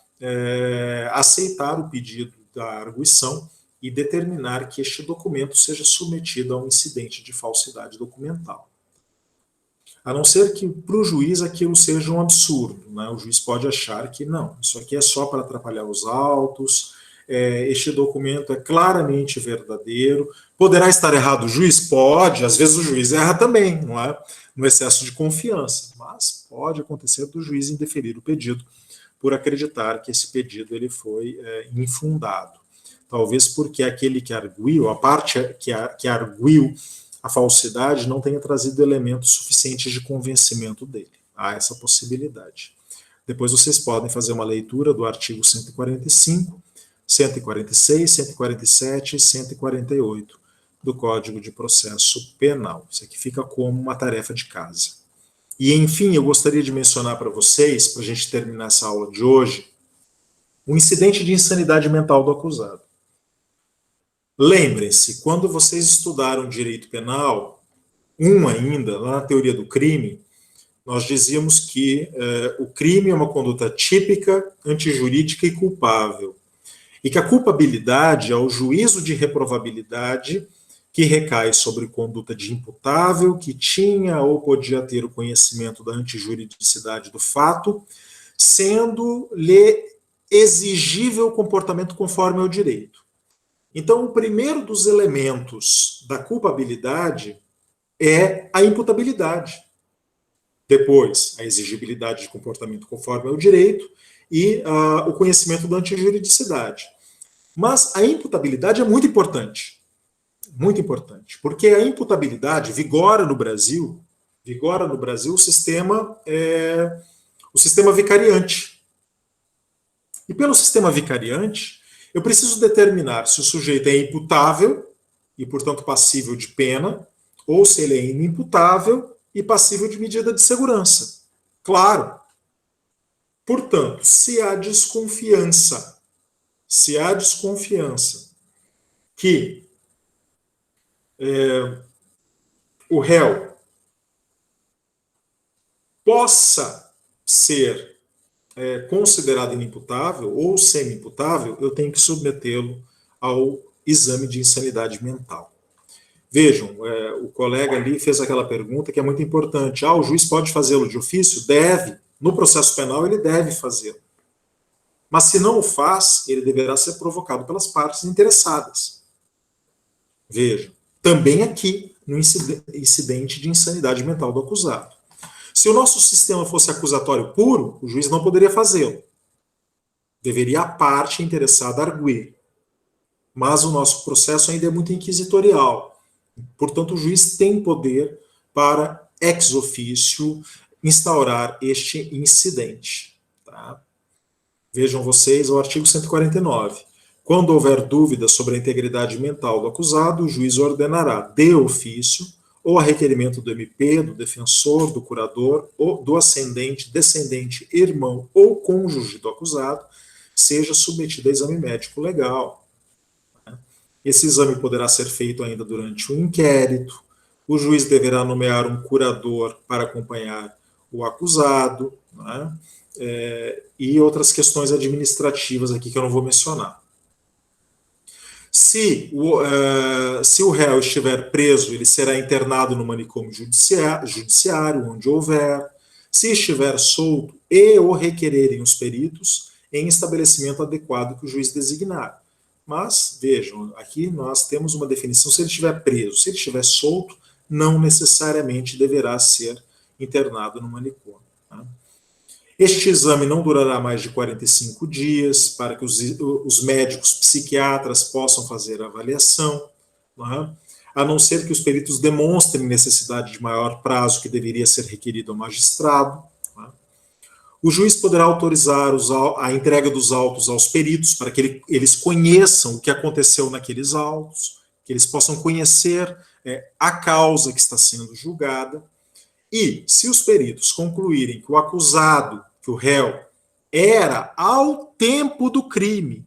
Speaker 1: aceitar o pedido da arguição e determinar que este documento seja submetido a um incidente de falsidade documental. A não ser que para o juiz aquilo seja um absurdo, né? O juiz pode achar que não, isso aqui é só para atrapalhar os autos, este documento é claramente verdadeiro. Poderá estar errado o juiz? Pode, às vezes o juiz erra também, não é? No excesso de confiança, mas pode acontecer do juiz indeferir o pedido por acreditar que esse pedido ele foi infundado. Talvez porque aquele que arguiu, a parte que arguiu a falsidade não tenha trazido elementos suficientes de convencimento dele. Há essa possibilidade. Depois vocês podem fazer uma leitura do artigo 145, 146, 147 e 148 do Código de Processo Penal. Isso aqui fica como uma tarefa de casa. E, enfim, eu gostaria de mencionar para vocês, para a gente terminar essa aula de hoje, o incidente de insanidade mental do acusado. Lembrem-se, quando vocês estudaram direito penal, ainda, lá na teoria do crime, nós dizíamos que o crime é uma conduta típica, antijurídica e culpável. E que a culpabilidade é o juízo de reprovabilidade que recai sobre conduta de imputável, que tinha ou podia ter o conhecimento da antijuridicidade do fato, sendo-lhe exigível o comportamento conforme ao direito. Então, o primeiro dos elementos da culpabilidade é a imputabilidade. Depois, a exigibilidade de comportamento conforme ao direito e o conhecimento da antijuridicidade. Mas a imputabilidade é muito importante, porque a imputabilidade vigora no Brasil o sistema vicariante. E pelo sistema vicariante, eu preciso determinar se o sujeito é imputável e, portanto, passível de pena, ou se ele é inimputável e passível de medida de segurança. Claro. Portanto, se há desconfiança que o réu possa ser considerado inimputável ou semi-imputável, eu tenho que submetê-lo ao exame de insanidade mental. Vejam, o colega ali fez aquela pergunta que é muito importante. O juiz pode fazê-lo de ofício? Deve. No processo penal, ele deve fazê-lo. Mas se não o faz, ele deverá ser provocado pelas partes interessadas. Vejam, também aqui, no incidente de insanidade mental do acusado. Se o nosso sistema fosse acusatório puro, o juiz não poderia fazê-lo. Deveria a parte interessada arguir. Mas o nosso processo ainda é muito inquisitorial. Portanto, o juiz tem poder para, ex officio, instaurar este incidente. Tá? Vejam vocês o artigo 149. Quando houver dúvida sobre a integridade mental do acusado, o juiz ordenará, de ofício, ou a requerimento do MP, do defensor, do curador, ou do ascendente, descendente, irmão ou cônjuge do acusado, seja submetido a exame médico legal. Esse exame poderá ser feito ainda durante o inquérito, o juiz deverá nomear um curador para acompanhar o acusado, não é? E outras questões administrativas aqui que eu não vou mencionar. Se o réu estiver preso, ele será internado no manicômio judiciário, onde houver. Se estiver solto e o requererem os peritos, em estabelecimento adequado que o juiz designar. Mas, vejam, aqui nós temos uma definição, se ele estiver preso, se ele estiver solto, não necessariamente deverá ser internado no manicômio. Tá? Este exame não durará mais de 45 dias, para que os médicos psiquiatras possam fazer a avaliação, a não ser que os peritos demonstrem necessidade de maior prazo que deveria ser requerido ao magistrado. O juiz poderá autorizar a entrega dos autos aos peritos para que eles conheçam o que aconteceu naqueles autos, que eles possam conhecer a causa que está sendo julgada. E, se os peritos concluírem que o acusado, que o réu, era, ao tempo do crime,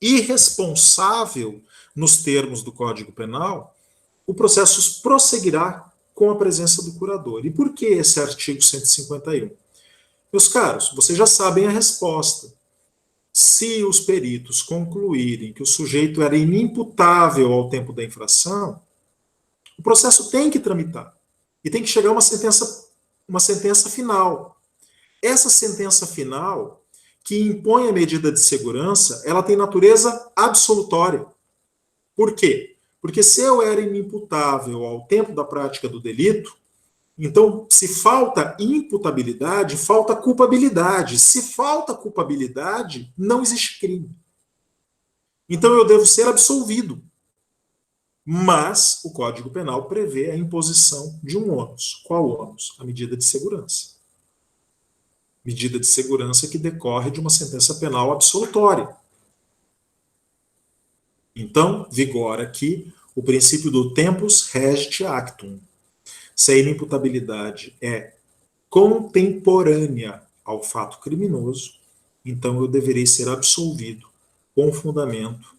Speaker 1: irresponsável nos termos do Código Penal, o processo prosseguirá com a presença do curador. E por que esse artigo 151? Meus caros, vocês já sabem a resposta. Se os peritos concluírem que o sujeito era inimputável ao tempo da infração, o processo tem que tramitar. E tem que chegar a uma sentença final. Essa sentença final, que impõe a medida de segurança, ela tem natureza absolutória. Por quê? Porque se eu era inimputável ao tempo da prática do delito, então, se falta imputabilidade, falta culpabilidade. Se falta culpabilidade, não existe crime. Então, eu devo ser absolvido. Mas o Código Penal prevê a imposição de um ônus. Qual ônus? A medida de segurança. Medida de segurança que decorre de uma sentença penal absolutória. Então, vigora aqui o princípio do tempus regit actum. Se a inimputabilidade é contemporânea ao fato criminoso, então eu deverei ser absolvido com fundamento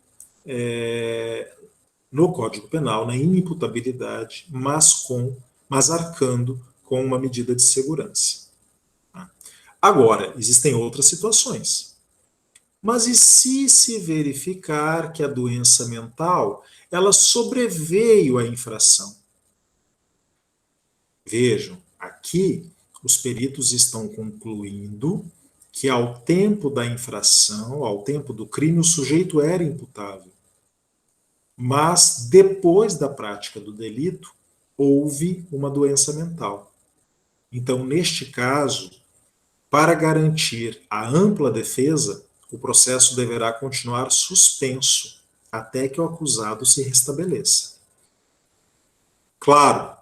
Speaker 1: no Código Penal, na inimputabilidade, mas arcando com uma medida de segurança. Agora, existem outras situações. Mas e se verificar que a doença mental, ela sobreveio à infração? Vejam, aqui os peritos estão concluindo que ao tempo da infração, ao tempo do crime, o sujeito era imputável. Mas depois da prática do delito, houve uma doença mental. Então, neste caso, para garantir a ampla defesa, o processo deverá continuar suspenso até que o acusado se restabeleça. Claro,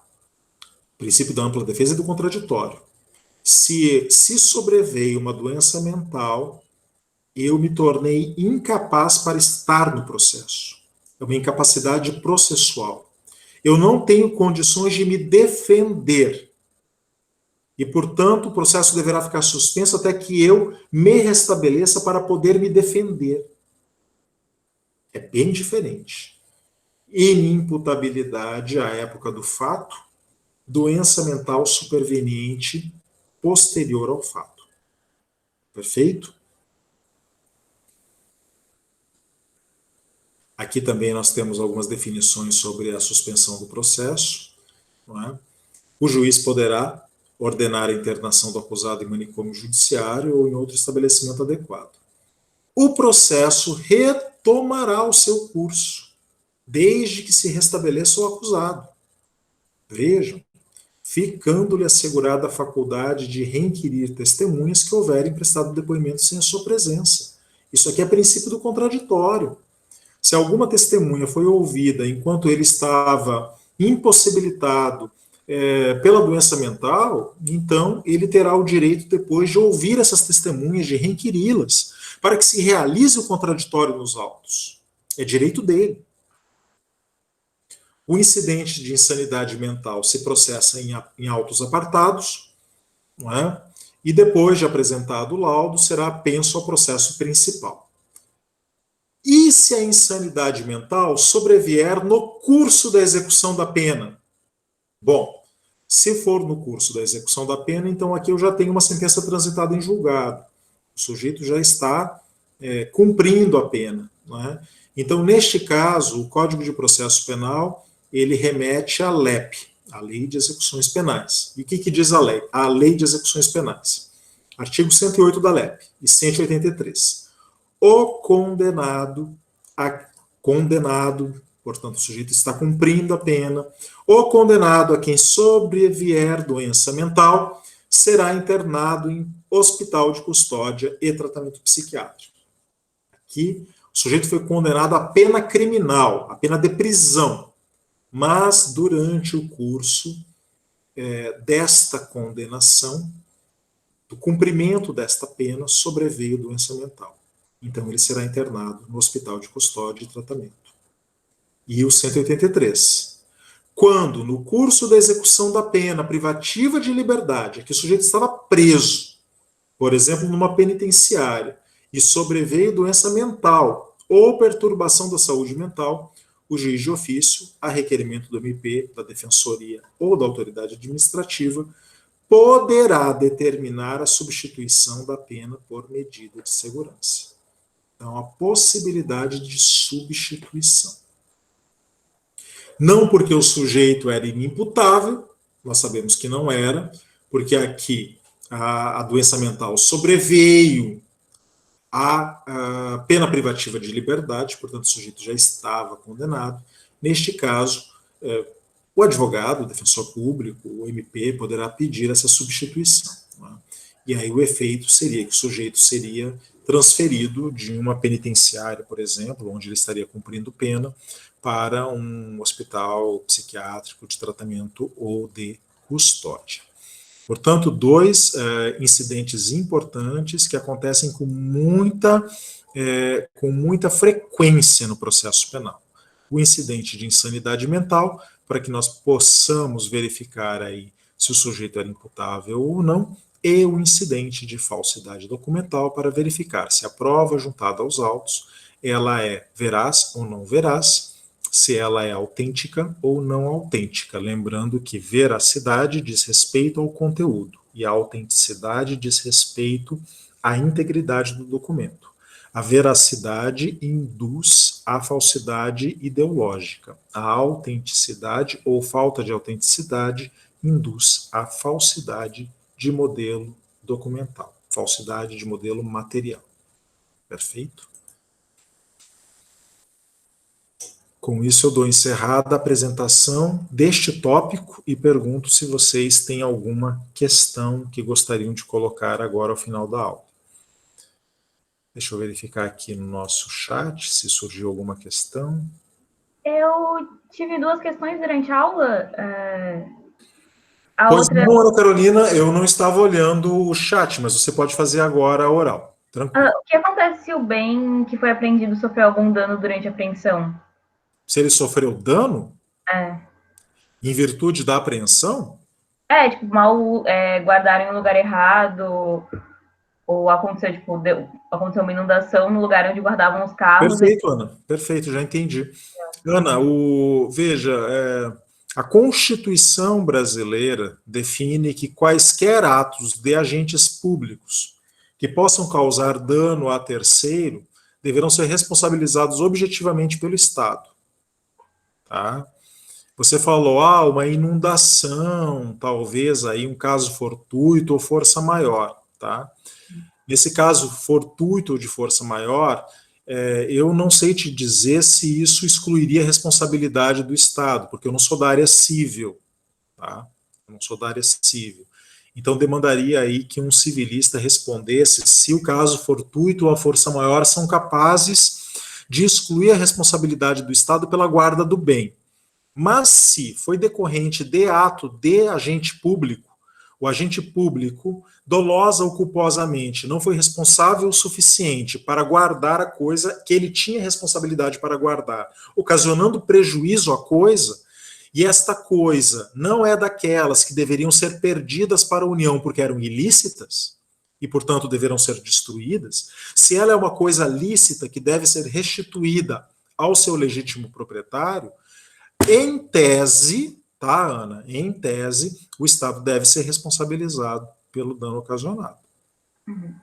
Speaker 1: o princípio da ampla defesa é do contraditório. Se sobreveio uma doença mental, eu me tornei incapaz para estar no processo. É uma incapacidade processual. Eu não tenho condições de me defender. E, portanto, o processo deverá ficar suspenso até que eu me restabeleça para poder me defender. É bem diferente. Inimputabilidade à época do fato, doença mental superveniente posterior ao fato. Perfeito? Aqui também nós temos algumas definições sobre a suspensão do processo. Não é? O juiz poderá ordenar a internação do acusado em manicômio judiciário ou em outro estabelecimento adequado. O processo retomará o seu curso, desde que se restabeleça o acusado. Vejam, ficando-lhe assegurada a faculdade de reinquirir testemunhas que houverem prestado depoimento sem a sua presença. Isso aqui é princípio do contraditório. Se alguma testemunha foi ouvida enquanto ele estava impossibilitado pela doença mental, então ele terá o direito depois de ouvir essas testemunhas, de reinquiri-las, para que se realize o contraditório nos autos. É direito dele. O incidente de insanidade mental se processa em autos apartados, não é? E depois de apresentado o laudo, será apenso ao processo principal. E se a insanidade mental sobrevier no curso da execução da pena? Bom, Se for no curso da execução da pena, então aqui eu já tenho uma sentença transitada em julgado. O sujeito já está cumprindo a pena, não é? Então, neste caso, o Código de Processo Penal, ele remete à LEP, a Lei de Execuções Penais. E o que diz a lei? A Lei de Execuções Penais. Artigo 108 da LEP e 183. O condenado, portanto, o sujeito está cumprindo a pena, o condenado a quem sobrevier doença mental será internado em hospital de custódia e tratamento psiquiátrico. Aqui, o sujeito foi condenado à pena criminal, à pena de prisão, mas durante o curso desta condenação, do cumprimento desta pena, sobreveio doença mental. Então, ele será internado no hospital de custódia e tratamento. E o 183. Quando, no curso da execução da pena privativa de liberdade, que o sujeito estava preso, por exemplo, numa penitenciária, e sobreveio doença mental ou perturbação da saúde mental, o juiz de ofício, a requerimento do MP, da Defensoria ou da autoridade administrativa, poderá determinar a substituição da pena por medida de segurança. Então, a possibilidade de substituição. Não porque o sujeito era inimputável, nós sabemos que não era, porque aqui a doença mental sobreveio a pena privativa de liberdade, portanto, o sujeito já estava condenado. Neste caso, o advogado, o defensor público, o MP, poderá pedir essa substituição. Né? E aí o efeito seria que o sujeito seria transferido de uma penitenciária, por exemplo, onde ele estaria cumprindo pena, para um hospital psiquiátrico de tratamento ou de custódia. Portanto, dois incidentes importantes que acontecem com muita frequência no processo penal. O incidente de insanidade mental, para que nós possamos verificar aí se o sujeito era imputável ou não, e o incidente de falsidade documental, para verificar se a prova juntada aos autos ela é veraz ou não veraz, se ela é autêntica ou não autêntica. Lembrando que veracidade diz respeito ao conteúdo e a autenticidade diz respeito à integridade do documento. A veracidade induz a falsidade ideológica. A autenticidade ou falta de autenticidade induz a falsidade de modelo documental, falsidade de modelo material. Perfeito? Com isso, eu dou encerrada a apresentação deste tópico e pergunto se vocês têm alguma questão que gostariam de colocar agora ao final da aula. Deixa eu verificar aqui no nosso chat se surgiu alguma questão.
Speaker 3: Eu tive duas questões durante a aula.
Speaker 1: Pois não, Ana Carolina, eu não estava olhando o chat, mas você pode fazer agora a oral. Tranquilo.
Speaker 3: O que acontece se o bem que foi apreendido sofreu algum dano durante a apreensão?
Speaker 1: Se ele sofreu dano?
Speaker 3: É.
Speaker 1: Em virtude da apreensão?
Speaker 3: Tipo, mal guardaram em um lugar errado, ou aconteceu, aconteceu uma inundação no lugar onde guardavam os carros.
Speaker 1: Perfeito, Ana. Perfeito, já entendi. Ana, veja, a Constituição brasileira define que quaisquer atos de agentes públicos que possam causar dano a terceiro deverão ser responsabilizados objetivamente pelo Estado. Tá? Você falou, uma inundação, talvez aí um caso fortuito ou força maior. Tá? Nesse caso fortuito ou de força maior, eu não sei te dizer se isso excluiria a responsabilidade do Estado, porque eu não sou da área civil. Tá? Eu não sou da área civil. Então, demandaria aí que um civilista respondesse se o caso fortuito ou a força maior são capazes de excluir a responsabilidade do Estado pela guarda do bem. Mas se foi decorrente de ato de agente público, o agente público, dolosa ou culposamente, não foi responsável o suficiente para guardar a coisa que ele tinha responsabilidade para guardar, ocasionando prejuízo à coisa, e esta coisa não é daquelas que deveriam ser perdidas para a União porque eram ilícitas, e, portanto, deverão ser destruídas, se ela é uma coisa lícita que deve ser restituída ao seu legítimo proprietário, em tese, tá, Ana? Em tese, o Estado deve ser responsabilizado pelo dano ocasionado.
Speaker 3: Uhum.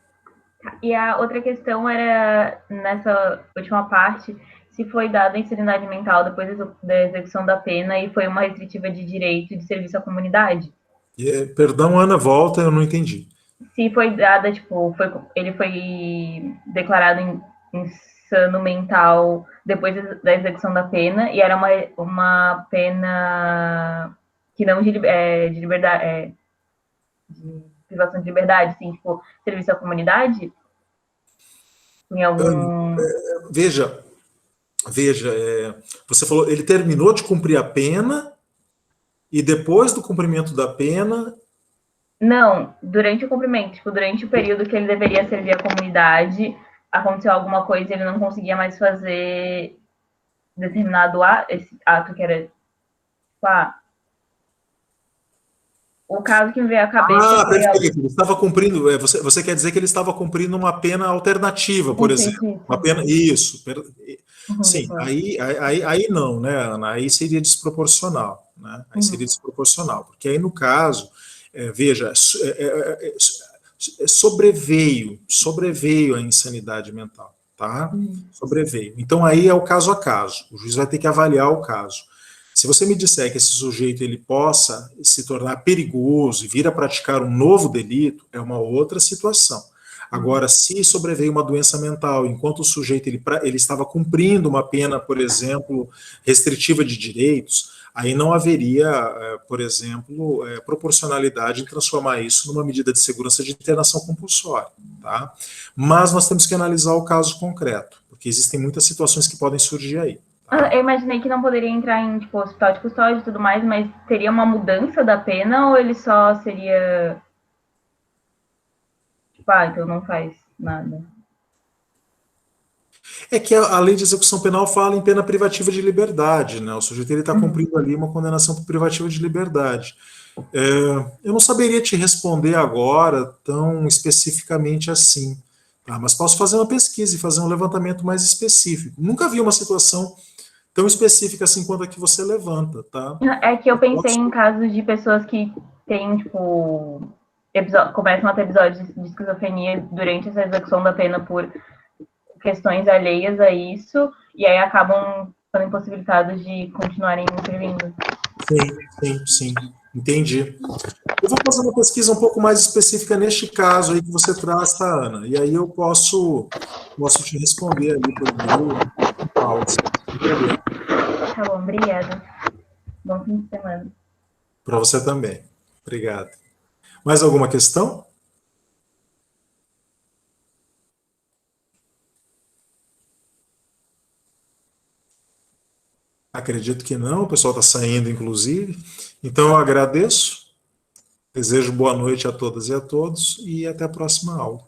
Speaker 3: E a outra questão era, nessa última parte, se foi dada insanidade mental depois da execução da pena e foi uma restritiva de direito de serviço à comunidade.
Speaker 1: Perdão, Ana, volta, eu não entendi.
Speaker 3: Se foi dada, tipo, ele foi declarado insano mental depois da execução da pena e era uma pena que não de liberdade, de privação de liberdade, assim, tipo, serviço à comunidade, em algum...
Speaker 1: Veja, você falou, ele terminou de cumprir a pena e depois do cumprimento da pena...
Speaker 3: Não, durante o cumprimento, tipo, durante o período que ele deveria servir à comunidade, aconteceu alguma coisa e ele não conseguia mais fazer determinado esse ato que era, tipo, o caso que me veio à cabeça foi...
Speaker 1: Perfeito. Ele estava cumprindo. Você quer dizer que ele estava cumprindo uma pena alternativa, por exemplo?
Speaker 3: Isso.
Speaker 1: Uma pena. Isso. Sim,
Speaker 3: Uhum.
Speaker 1: aí não, né, Ana? Aí seria desproporcional. Né? Aí seria desproporcional. Porque aí, no caso, veja, sobreveio a insanidade mental. Tá? Sobreveio. Então, aí é o caso a caso. O juiz vai ter que avaliar o caso. Se você me disser que esse sujeito ele possa se tornar perigoso e vir a praticar um novo delito, é uma outra situação. Agora, se sobreveio uma doença mental, enquanto o sujeito ele estava cumprindo uma pena, por exemplo, restritiva de direitos, aí não haveria, por exemplo, proporcionalidade em transformar isso numa medida de segurança de internação compulsória. Tá? Mas nós temos que analisar o caso concreto, porque existem muitas situações que podem surgir aí.
Speaker 3: Eu imaginei que não poderia entrar em, tipo, hospital de custódia e tudo mais, mas teria uma mudança da pena ou ele só seria... Tipo, então não faz nada?
Speaker 1: É que a lei de execução penal fala em pena privativa de liberdade, né? O sujeito está cumprindo ali uma condenação por privativa de liberdade. Eu não saberia te responder agora tão especificamente assim, tá? Mas posso fazer uma pesquisa e fazer um levantamento mais específico. Nunca vi uma situação tão específica assim quanto a que você levanta, tá?
Speaker 3: É que eu pensei em casos de pessoas que têm, tipo, começam a ter episódios de esquizofrenia durante essa execução da pena por questões alheias a isso, e aí acabam sendo impossibilitados de continuarem intervindo.
Speaker 1: Sim. Entendi. Eu vou fazer uma pesquisa um pouco mais específica neste caso aí que você traz, tá, Ana? E aí eu posso te responder ali por e-mail.
Speaker 3: Tá bom, obrigada. Bom fim de semana.
Speaker 1: Para você também. Obrigado. Mais alguma questão? Acredito que não, o pessoal está saindo, inclusive. Então, eu agradeço, desejo boa noite a todas e a todos e até a próxima aula.